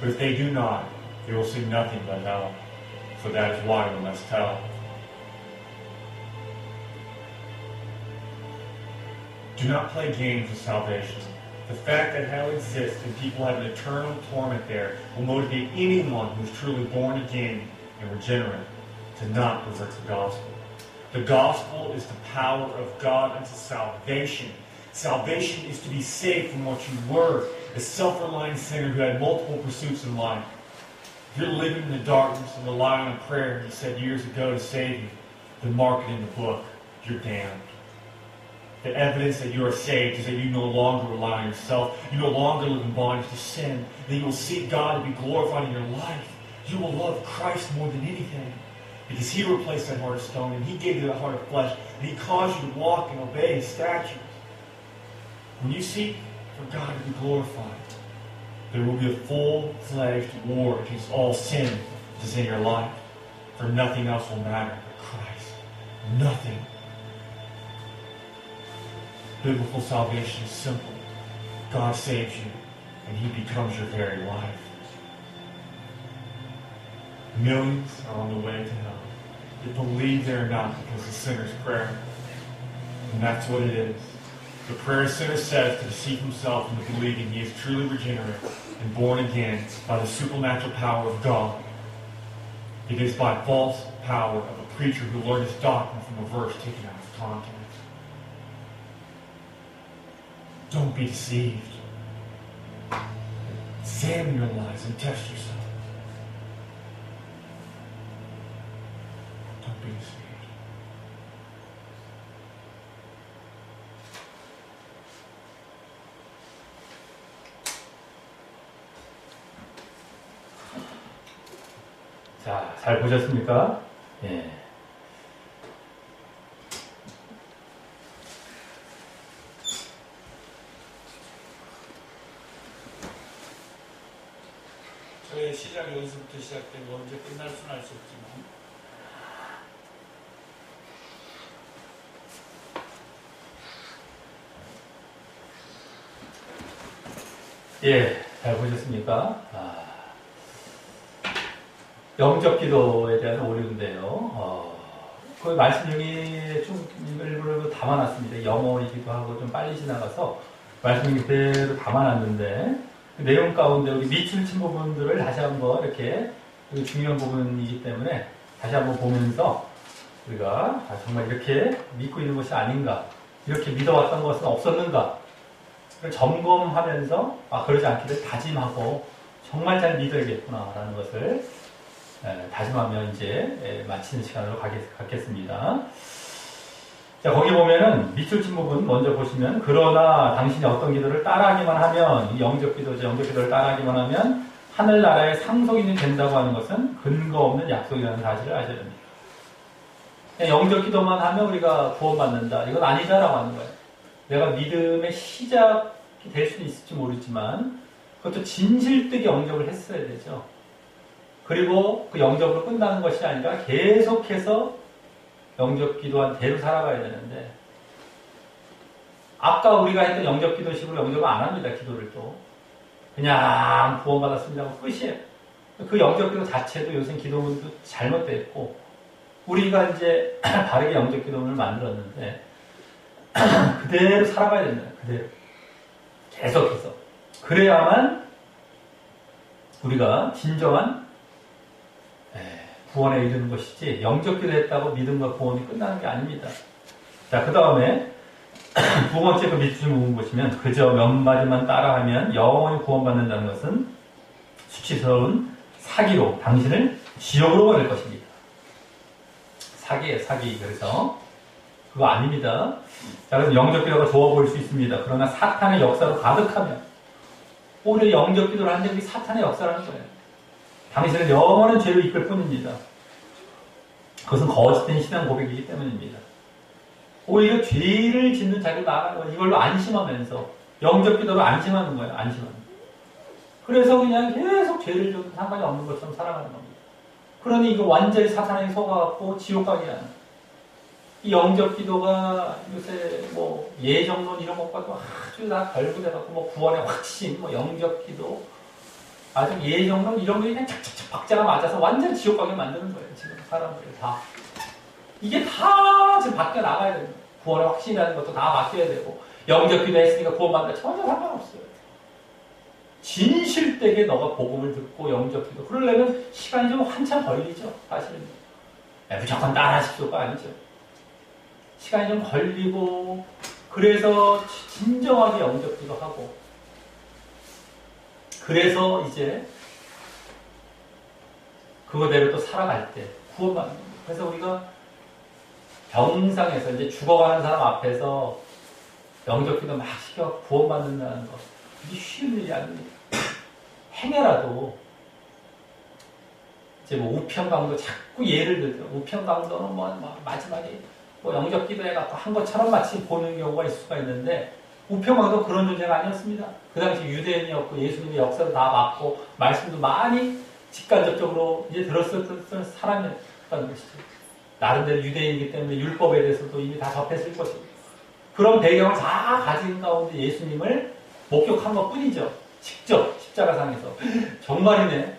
But if they do not, they will see nothing but hell. So that is why we must tell. Do not play games with salvation. The fact that hell exists and people have an eternal torment there will motivate anyone who is truly born again and regenerate to not pervert the gospel. The gospel is the power of God unto salvation. Salvation is to be saved from what you were, a self-reliant sinner who had multiple pursuits in life. If you're living in the darkness and relying on prayer, he said years ago, to save you, then mark it in the book. You're damned. The evidence that you are saved is that you no longer rely on yourself. You no longer live in bondage to sin. That you will seek God to be glorified in your life. You will love Christ more than anything. Because He replaced that heart of stone and He gave you that heart of flesh. And He caused you to walk and obey His statutes. When you seek for God to be glorified, there will be a full-fledged war against all sin that is in your life. For nothing else will matter but Christ. Nothing. Biblical salvation is simple. God saves you, and He becomes your very life. Millions are on the way to hell. They believe they are not because of sinner's prayer. And that's what it is. The prayer a sinner says to deceive himself into believing he is truly regenerate and born again by the supernatural power of God. It is by false power of a preacher who learned his doctrine from a verse taken out of context. Don't be deceived. Examine your lives and test yourself. Don't be deceived. 자, 잘 보셨습니까? 예. 저의 시작 여기서부터 시작되고 언제 끝날 수는 알 수 없지만 예, 잘 보셨습니까? 영적 기도에 대한 오류인데요. 그 말씀 중에 좀 일부러 담아놨습니다. 영어이기도 하고 좀 빨리 지나가서 말씀 그대로 담아놨는데 그 내용 가운데 우리 밑줄 친 부분들을 다시 한번 이렇게 중요한 부분이기 때문에 다시 한번 보면서 우리가 정말 이렇게 믿고 있는 것이 아닌가, 이렇게 믿어왔던 것은 없었는가 점검하면서 그러지 않기를 다짐하고 정말 잘 믿어야겠구나라는 것을 다짐하며 이제 마치는 시간으로 갖겠습니다. 자, 거기 보면은 밑줄 친 부분 먼저 보시면, 그러나 당신이 어떤 기도를 따라하기만 하면, 영적 기도죠. 영적 기도를 따라하기만 하면 하늘나라의 상속인이 된다고 하는 것은 근거 없는 약속이라는 사실을 아셔야 됩니다. 그냥 영적 기도만 하면 우리가 구원받는다, 이건 아니다라고 하는 거예요. 내가 믿음의 시작이 될 수는 있을지 모르지만 그것도 진실되게 영접을 했어야 되죠. 그리고 그 영접으로 끝나는 것이 아니라 계속해서 영접 기도한 대로 살아가야 되는데, 아까 우리가 했던 영접 기도식으로 영접을 안 합니다. 기도를 또 그냥 구원받았습니다 하고 끝이에요. 그 영접 기도 자체도 요새 기도문도 잘못됐고, 우리가 이제 바르게 영접 기도문을 만들었는데 그대로 살아가야 된다. 그대로 계속해서. 그래야만 우리가 진정한 구원에 이르는 것이지, 영접 기도했다고 믿음과 구원이 끝나는 게 아닙니다. 자, 그 다음에 두 번째 그 밑줄 부분 보시면, 그저 몇 마디만 따라하면 영원히 구원받는다는 것은 수치스러운 사기로 당신을 지옥으로 보낼 것입니다. 사기예요, 사기. 그래서 그거 아닙니다. 자, 그래서 영접 기도가 좋아 보일 수 있습니다. 그러나 사탄의 역사로 가득하면, 오히려 영접 기도를 하는데 그게 사탄의 역사라는 거예요. 당신을 영원한 죄로 이끌 뿐입니다. 그것은 거짓된 신앙 고백이기 때문입니다. 오히려 죄를 짓는 자리로 나아가는 거예요. 이걸로 안심하면서 영접 기도로 안심하는 거예요. 안심하는 거예요. 그래서 그냥 계속 죄를 져도 상관이 없는 것처럼 살아가는 겁니다. 그러니 이거 완전히 사탄에게 속아갖고 지옥 가게 하는. 이 영접 기도가 요새 뭐 예정론 이런 것과도 아주 다 결부돼갖고 뭐 구원의 확신, 뭐 영접 기도, 아주 예정론 이런 게 그냥 착착착 박자가 맞아서 완전 지옥 가게 만드는 거예요. 지금 사람들을 다. 이게 다 지금 바뀌어 나가야 됩니다. 구원의 확신이라는 것도 다 바뀌어야 되고, 영접 기도 했으니까 구원받는다 전혀 상관없어요. 진실되게 너가 복음을 듣고 영접 기도. 그러려면 시간이 좀 한참 걸리죠. 사실은. 무조건 따라하십시오가 아니죠. 시간이 좀 걸리고, 그래서 진정하게 영접 기도 하고, 그래서 이제 그거대로 또 살아갈 때 구원받는 겁니다. 그래서 우리가 병상에서 이제 죽어가는 사람 앞에서 영접 기도 막 시켜 구원받는다는 거, 이게 쉬운 일이 아닙니다. 행여라도 이제 뭐 우편강도 자꾸 예를 들죠. 우편강도는 뭐 마지막에 뭐 영접 기도해갖고 한 것처럼 마치 보는 경우가 있을 수가 있는데, 우편강도 그런 존재가 아니었습니다. 그 당시 유대인이었고 예수님의 역사도 다 맞고 말씀도 많이 직간접적으로 이제 들었었던 사람이었다는 것이죠. 나름대로 유대인이기 때문에 율법에 대해서도 이미 다 접했을 것이고, 그런 배경을 다 가진 가운데 예수님을 목격한 것 뿐이죠. 직접 십자가상에서. 정말이네.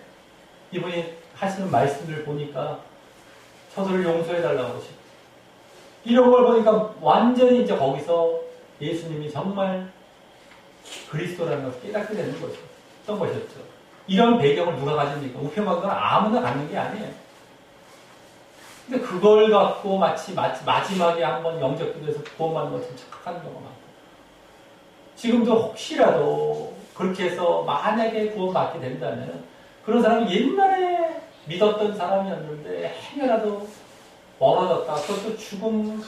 이분이 하시는 말씀을 보니까 저들을 용서해달라고 하시고, 이런 걸 보니까 완전히 이제 거기서 예수님이 정말 그리스도라는 것을 깨닫게 되는 거죠. 어떤 것이었죠. 이런 배경을 누가 가집니까? 우편강도는 아무나 갖는 게 아니에요. 근데 그걸 갖고 마치 마지막에 한번 영접 기도해서 구원받는 것처럼 착각하는 경우가 많고, 지금도 혹시라도 그렇게 해서 만약에 구원받게 된다면 그런 사람이 옛날에 믿었던 사람이었는데 행여라도 멀어졌다. 그것도 죽음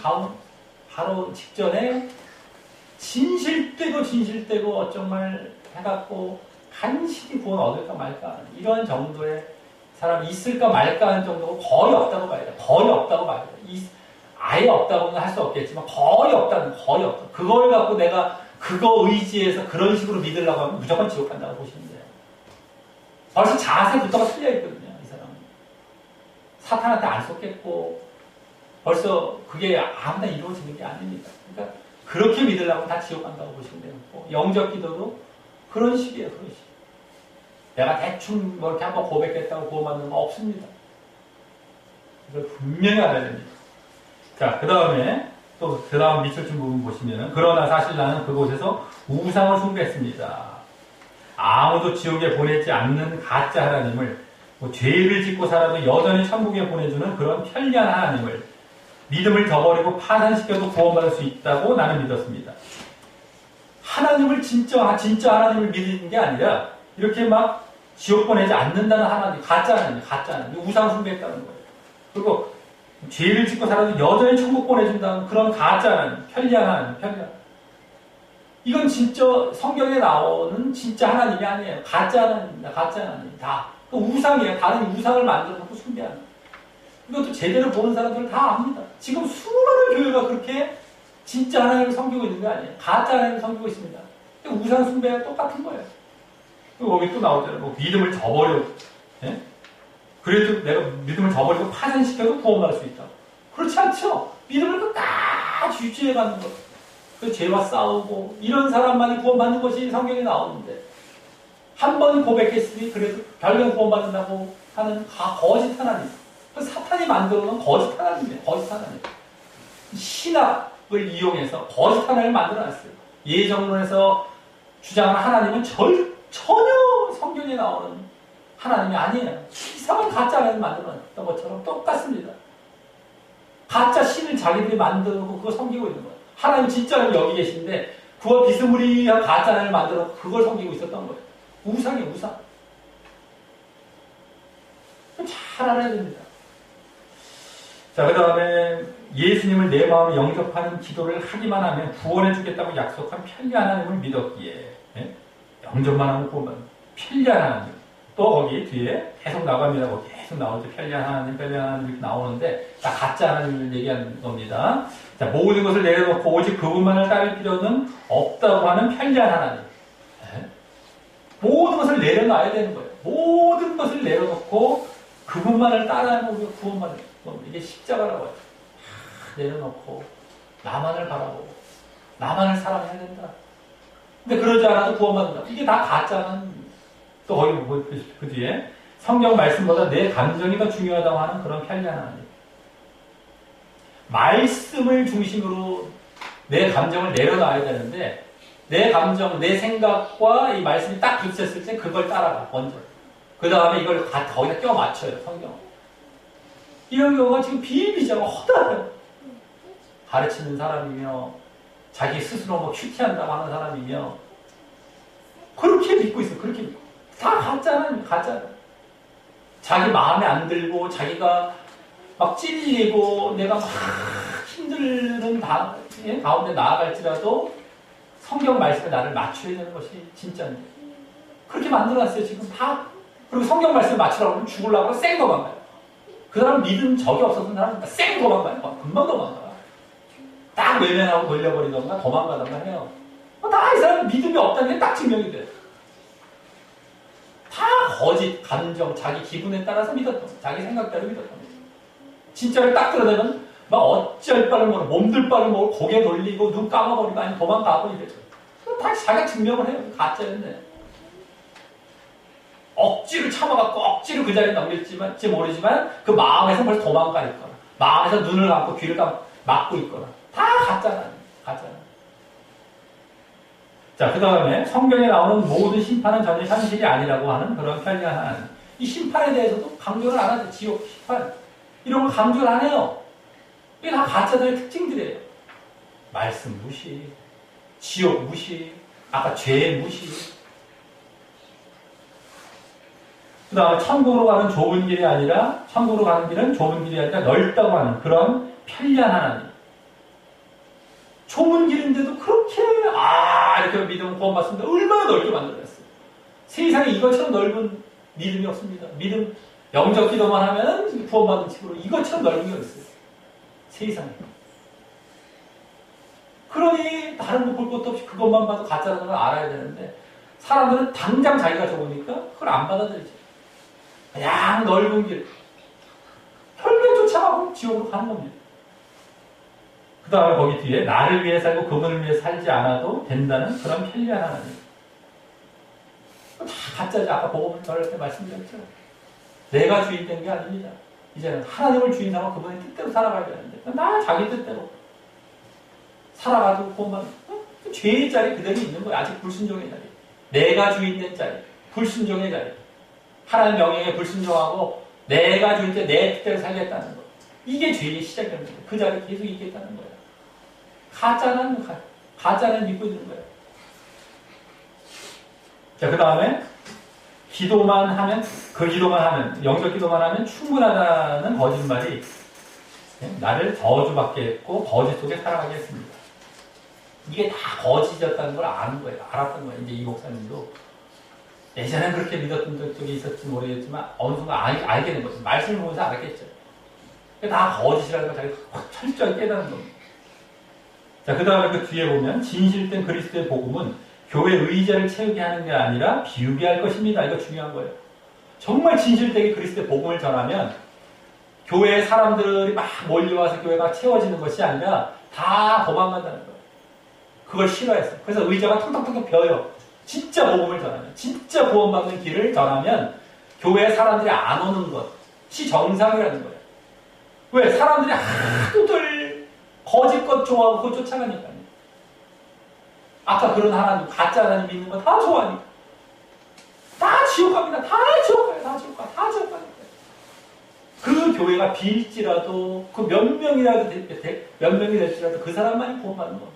바로 직전에 진실되고 정말 해갖고 간신히 구원 얻을까 말까 하는 이런 정도의 사람이 있을까 말까 하는 정도고 거의 없다고 봐야 돼. 거의 없다고 봐야 돼. 아예 없다고는 할 수 없겠지만 거의 없다. 그걸 갖고 내가 그거 의지해서 그런 식으로 믿으려고 하면 무조건 지옥 간다고 보시면 돼요. 벌써 자세부터가 틀려 있거든요. 이 사람은. 사탄한테 안 속겠고 벌써 그게 아무나 이루어지는 게 아닙니다. 그러니까 그렇게 믿으려면 다 지옥 간다고 보시면 되고, 영접 기도도 그런 식이에요. 그런 식. 내가 대충 뭐 이렇게 한번 고백했다고 구원받는 거 없습니다. 이걸 분명히 알아야 됩니다. 자, 그 다음에 또 그 다음 밑줄 좀 부분 보시면은, 그러나 사실 나는 그곳에서 우상을 숭배했습니다. 아무도 지옥에 보내지 않는 가짜 하나님을, 뭐 죄를 짓고 살아도 여전히 천국에 보내주는 그런 편리한 하나님을, 믿음을 저버리고 파산시켜도 구원받을 수 있다고 나는 믿었습니다. 하나님을 진짜 하나님을 믿는 게 아니라 이렇게 막 지옥 보내지 않는다는 하나님, 가짜 하나님, 우상 숭배했다는 거예요. 그리고 죄를 짓고 살아도 여전히 천국 보내준다는 그런 가짜 하나님, 편리한 하나님. 이건 진짜 성경에 나오는 진짜 하나님이 아니에요. 가짜 하나님입니다. 가짜 하나님. 다. 그 우상이에요. 다른 우상을 만들어 놓고 숭배하는. 이것도 제대로 보는 사람들은 다 압니다. 지금 수많은 교회가 그렇게 진짜 하나님을 섬기고 있는 게 아니에요. 가짜 하나님을 섬기고 있습니다. 우상 숭배가 똑같은 거예요. 그리고 거기 또 나오잖아요. 뭐 믿음을 저버려. 예? 그래도 내가 믿음을 저버리고 파산시켜도 구원받을 수 있다. 그렇지 않죠. 믿음을 끝까지 유지해가는 것. 그 죄와 싸우고 이런 사람만이 구원받는 것이 성경에 나오는데, 한 번 고백했으니 그래도 결국 구원받는다고 하는 거짓 하나님. 그 사탄이 만들어 놓은 거짓 하나님이에요. 거짓 하나님. 신학을 이용해서 거짓 하나님을 만들어 놨어요. 예정론에서 주장하는 하나님은 전혀 성경에 나오는 하나님이 아니에요. 이상한 가짜 하나님을 만들어 놨던 것처럼 똑같습니다. 가짜 신을 자기들이 만들고 그걸 섬기고 있는 거예요. 하나님 진짜는 여기 계신데 그와 비스무리한 가짜 하나님을 만들어 그걸 섬기고 있었던 거예요. 우상이에요, 우상. 잘 알아야 됩니다. 자, 그 다음에 예수님을 내 마음에 영접하는 기도를 하기만 하면 구원해주겠다고 약속한 편리한 하나님을 믿었기에, 예? 영접만 하면 구원받는 편리한 하나님. 또 거기 뒤에 계속 나갑니다. 거기 계속 나오죠. 편리한 하나님 이렇게 나오는데 다 가짜 하나님을 얘기하는 겁니다. 자, 모든 것을 내려놓고 오직 그분만을 따를 필요는 없다고 하는 편리한 하나님. 예? 모든 것을 내려놔야 되는 거예요. 모든 것을 내려놓고 그분만을 따라하는 우리가 구원받는 거. 이게 십자가라고 해요. 내려놓고 나만을 바라보고 나만을 사랑해야 된다. 근데 그러지 않아도 구원받는다. 이게 다 가짜는 또 거기 그 뒤에 성경 말씀보다 내 감정이 더 중요하다고 하는 그런 편리한 하나님. 말씀을 중심으로 내 감정을 내려놔야 되는데 내 감정, 내 생각과 이 말씀이 딱 부딪혔을 때 그걸 따라가 먼저. 그 다음에 이걸 거기다 껴 맞춰요. 성경. 이런 경우가 지금 비일비재하고 허다해요. 가르치는 사람이며 자기 스스로 뭐 큐티한다고 하는 사람이며 그렇게 믿고 있어. 그렇게 믿고. 다 가짜는 가짜. 자기 마음에 안 들고 자기가 막 찔리고 내가 막 힘든 가운데 나아갈지라도 성경 말씀에 나를 맞춰야 되는 것이 진짜인데 그렇게 만들어놨어요. 지금 다. 그리고 성경 말씀에 맞추라고 하면 죽으려고 하면 쌩 도망가요. 그 사람은 믿음 적이 없었던 사람은 쌩 도망가요. 금방 도망가요. 딱 외면하고 걸려버리던가 도망가던가 해요. 다 이 사람은 믿음이 없다는 게 딱 증명이 돼요. 다 거짓, 감정, 자기 기분에 따라서 믿었던 거예요. 자기 생각대로 믿었던 거예요. 진짜를 딱 드러내면 막 어찌할 바를 모르고 몸들 바를 모르고 고개 돌리고 눈 감아버리고 아니면 도망가고 이래죠. 다 자기가 증명을 해요. 가짜였네. 억지로 참아갖고 억지로 그 자리에 넘길지 모르지만 그 마음에서 벌써 도망가 있거나 마음에서 눈을 감고 귀를 막고 있거나 다 가짜는 가짜는. 자, 그 다음에 성경에 나오는 모든 심판은 전혀 현실이 아니라고 하는 그런 편리한 하나님. 이 심판에 대해서도 강조를 안 하죠. 지옥 심판 이런 걸 강조를 안 해요. 이게 다 가짜들의 특징들이에요. 말씀 무시, 지옥 무시, 아까 죄 무시. 그 다음에 천국으로 가는 좁은 길이 아니라 천국으로 가는 길은 좁은 길이 아니라 넓다고 하는 그런 편리한 하나님. 좁은 길인데도 그렇게 이렇게 믿음 구원받습니다. 얼마나 넓게 만들어냈어요. 세상에 이것처럼 넓은 믿음이 없습니다. 믿음 영적 기도만 하면 구원받는 식으로 이것처럼 넓은 게 어딨어요. 세상에. 그러니 다른 거 볼 것도 없이 그것만 봐도 가짜라는 걸 알아야 되는데 사람들은 당장 자기가 좋으니까 그걸 안 받아들이죠. 그냥 넓은 길 결국에 쫓아가고 지옥으로 가는 겁니다. 그 다음에 거기 뒤에 나를 위해 살고 그분을 위해 살지 않아도 된다는 그런 편리한 하나님. 다 가짜지. 아까 복음을 전할 때 말씀드렸죠. 내가 주인 된 게 아닙니다. 이제는 하나님을 주인 삼아 그분의 뜻대로 살아가야 되는데 나 자기 뜻대로 살아가지고 구원받는 죄의 자리 그대로 있는 거예요. 아직 불순종의 자리. 내가 주인 된 자리. 불순종의 자리. 하나님 명령에 불순종하고 내가 주인 때 내 뜻대로 살겠다는 거. 이게 죄의 시작입니다. 그 자리에 계속 있겠다는 거예요. 가짜는 믿고 있는 거예요. 자, 그 다음에 기도만 하면, 영적 기도만 하면 충분하다는 거짓말이 나를 저주받게 했고 거짓 속에 살아가게 했습니다. 이게 다 거짓이었다는 걸 아는 거예요. 알았던 거예요. 이제 이 목사님도 예전에 그렇게 믿었던 적이 있었지 모르겠지만 어느 순간 알게 된 거죠. 말씀을 보면서 알았겠죠. 다 거짓이라는 걸 자기가 철저히 깨닫는 겁니다. 자, 그 다음에 그 뒤에 보면 진실된 그리스도의 복음은 교회 의자를 채우게 하는 게 아니라 비우게 할 것입니다. 이거 중요한 거예요. 정말 진실되게 그리스도의 복음을 전하면 교회에 사람들이 막 몰려와서 교회가 채워지는 것이 아니라 다 도망간다는 거예요. 그걸 싫어했어요. 그래서 의자가 텅텅텅 벼요. 진짜 복음을 전하면, 진짜 구원받는 길을 전하면 교회에 사람들이 안 오는 것이 정상이라는 거예요. 왜? 사람들이 하도들 거짓것 좋아하고 그거 쫓아가니까요. 아까 그런 하나님, 가짜 하나님 믿는 거 다 좋아하니까. 다 지옥 갑니다. 다 지옥 가요. 다 지옥 가. 다 지옥 가니까. 그 교회가 빌지라도, 그 몇 명이 될지라도 그 사람만이 구원받는 겁니다.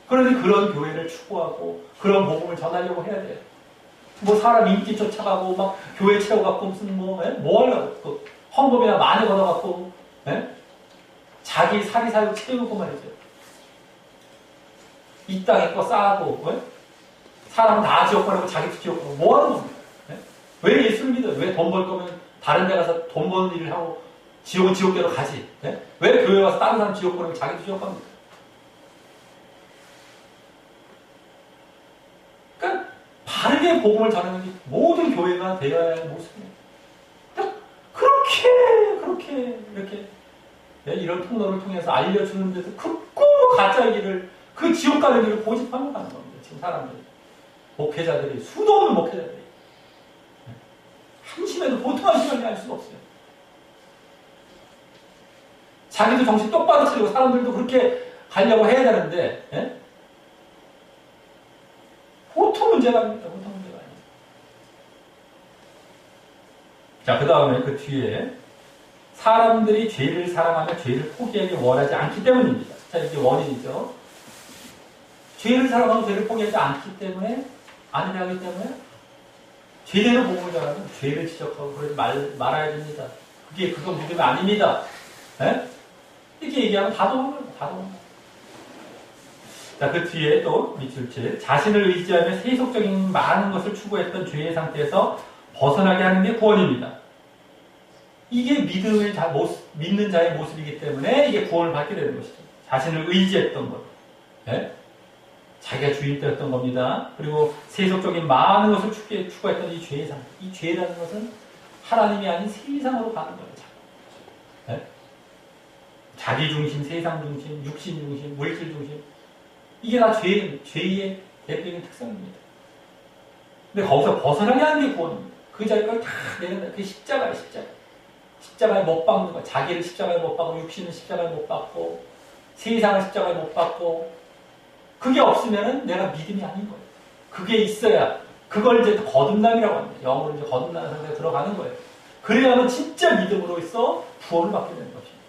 그런데 그런 교회를 추구하고, 그런 복음을 전하려고 해야 돼요. 뭐 사람 인기 쫓아가고, 막 교회 채워갖고 무슨 뭐 하려고. 그 헌금이나 많이 걷어갖고, 자기 사리사욕 채우고 말이죠. 이 땅에 거 쌓고, 사람 다 지옥 가라고 자기도 지옥 가고, 뭐 하는 겁니까? 왜 예수를 믿어요? 왜 돈 벌 거면 다른 데 가서 돈 버는 일을 하고, 지옥은 지옥대로 가지? 왜 교회 와서 다른 사람 지옥 보내고 자기도 지옥 갑니까? 그러니까, 바르게 그게 복음을 전하는 게 모든 교회가 되어야 할 모습이에요. 이렇게 이런 통로를 통해서 알려주는데도 그 가짜의 길을, 그 지옥 가는 길을 고집하며 가는 겁니다. 지금 사람들이. 목회자들이, 수도 없는 목회자들이. 한심해도 보통 한심하게 할 수가 없어요. 자기도 정신 똑바로 차리고 사람들도 그렇게 가려고 해야 되는데, 예? 보통 문제가 아닙니다. 보통 문제가 아닙니다. 자, 그 다음에 그 뒤에 사람들이 죄를 사랑하며 죄를 포기하기 원하지 않기 때문입니다. 자, 이게 원인이죠. 죄를 사랑하고 죄를 포기하지 않기 때문에, 아니라 하기 때문에, 제대로 복음을 전하면 죄를 지적하고 그러지 말아야 됩니다. 그건 믿음이 아닙니다. 예? 이렇게 얘기하면 다 도망가요. 다 도망가요. 자, 그 뒤에 또 밑줄 칠. 자신을 의지하며 세속적인 많은 것을 추구했던 죄의 상태에서 벗어나게 하는 게 구원입니다. 이게 믿는 자의 모습이기 때문에 이게 구원을 받게 되는 것이죠. 자신을 의지했던 것. 예? 자기가 주인되었던 겁니다. 그리고 세속적인 많은 것을 추구했던 이 죄의 상태. 이 죄라는 것은 하나님이 아닌 세상으로 가는 거예요. 예? 자기 중심, 세상 중심, 육신 중심, 물질 중심. 이게 다 죄의 대표적인 특성입니다. 근데 거기서 벗어나게 하는 게 구원입니다. 그 자리를 다 내는다. 그게 십자가예요, 십자가. 십자가에 못 박는 거. 자기를 십자가에 못 박고, 육신을 십자가에 못 박고, 세상을 십자가에 못 박고, 그게 없으면은 내가 믿음이 아닌 거예요. 그게 있어야, 그걸 이제 거듭남이라고 합니다. 영어로 이제 거듭나는 상태에 들어가는 거예요. 그래야만 진짜 믿음으로써 구원을 받게 되는 것입니다.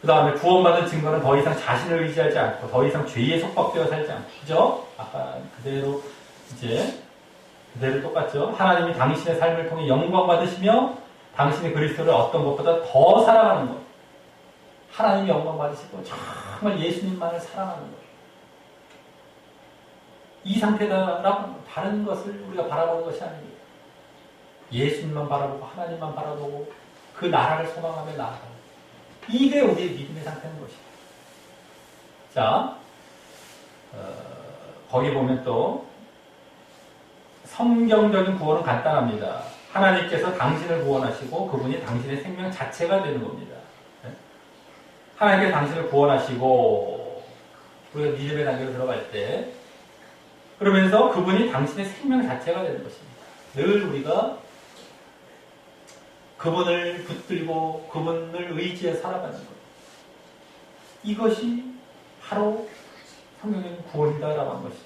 그 다음에 구원받은 증거는 더 이상 자신을 의지하지 않고, 더 이상 죄에 속박되어 살지 않고, 그죠? 아까 그대로 똑같죠? 하나님이 당신의 삶을 통해 영광 받으시며, 당신의 그리스도를 어떤 것보다 더 사랑하는 것. 하나님이 영광 받으시고, 정말 예수님만을 사랑하는 것. 이 상태다라고 다른 것을 우리가 바라보는 것이 아닙니다. 예수님만 바라보고, 하나님만 바라보고, 그 나라를 소망하며 나아가는. 이게 우리의 믿음의 상태인 것입니다. 자, 거기 보면 또 성경적인 구원은 간단합니다. 하나님께서 당신을 구원하시고 그분이 당신의 생명 자체가 되는 겁니다. 하나님께서 당신을 구원하시고 우리가 믿음의 단계로 들어갈 때 그러면서 그분이 당신의 생명 자체가 되는 것입니다. 늘 우리가 그분을 붙들고 그분을 의지해 살아가는 것. 이것이 바로 성경적인 구원이다라고 하는 것이죠.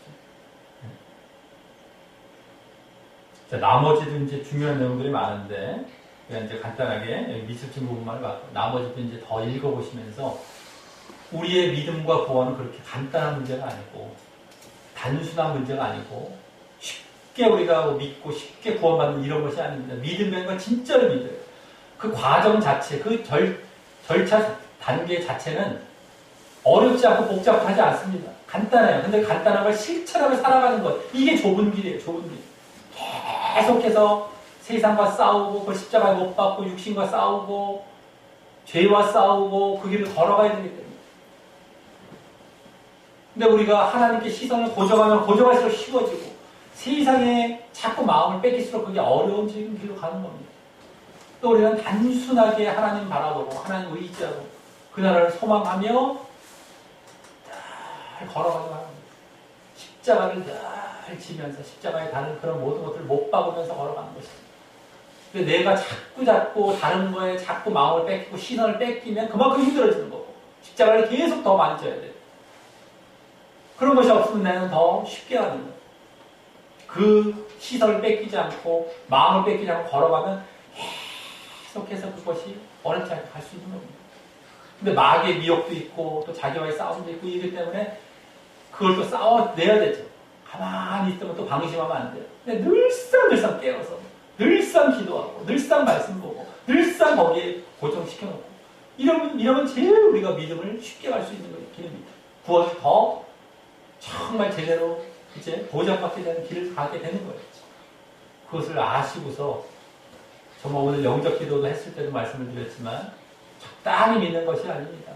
자, 나머지도 이제 중요한 내용들이 많은데, 그냥 이제 간단하게 여기 밑줄 친 부분만 봤고, 나머지도 이제 더 읽어보시면서 우리의 믿음과 구원은 그렇게 간단한 문제가 아니고, 단순한 문제가 아니고, 쉽게 우리가 믿고 쉽게 구원받는 이런 것이 아닙니다. 믿음이라는 건 진짜로 믿어요. 그 과정 자체, 그 절차 단계 자체는 어렵지 않고 복잡하지 않습니다. 간단해요. 근데 간단한 걸 실천하며 살아가는 것. 이게 좁은 길이에요. 좁은 길. 계속해서 세상과 싸우고 그 십자가에 못 박고 육신과 싸우고 죄와 싸우고 그 길을 걸어가야 되기 때문에. 근데 우리가 하나님께 시선을 고정하면 고정할수록 쉬워지고 세상에 자꾸 마음을 뺏길수록 그게 어려운 길로 가는 겁니다. 또 우리는 단순하게 하나님 바라보고 하나님 의지하고 그 나라를 소망하며 잘 걸어가려고 하는 겁니다. 십자가를 잘 지면서 십자가에 다른 그런 모든 것들을 못 박으면서 걸어가는 것입니다. 근데 내가 자꾸 다른 거에 자꾸 마음을 뺏기고 시선을 뺏기면 그만큼 힘들어지는 거고 십자가를 계속 더 만져야 돼요. 그런 것이 없으면 나는 더 쉽게 가는 거예요. 그 시선을 뺏기지 않고 마음을 뺏기지 않고 걸어가면 계속해서 그것이 어렵지 않게 갈 수 있는 겁니다. 근데 마귀의 미혹도 있고 또 자기와의 싸움도 있고 이기 때문에 그걸 또 싸워내야 되죠. 가만히 있으면 또 방심하면 안 돼요. 근데 늘상 깨어서 늘상 기도하고 늘상 말씀 보고 늘상 거기에 고정시켜놓고 이러면 제일 우리가 믿음을 쉽게 갈 수 있는 길입니다. 구원을 더 정말 제대로 이제 보장받게 되는 길을 가게 되는 거예요. 그것을 아시고서 정말 오늘 영적 기도도 했을 때도 말씀을 드렸지만 적당히 믿는 것이 아닙니다.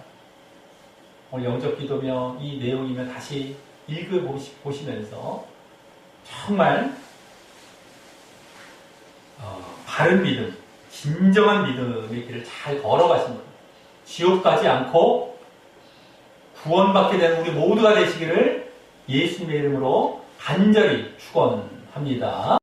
오늘 영적 기도며 이 내용이면 다시 읽어보시면서 정말 바른 믿음, 진정한 믿음의 길을 잘 걸어가신 분, 지옥 가지 않고 구원받게 되는 우리 모두가 되시기를 예수님의 이름으로 간절히 축원합니다.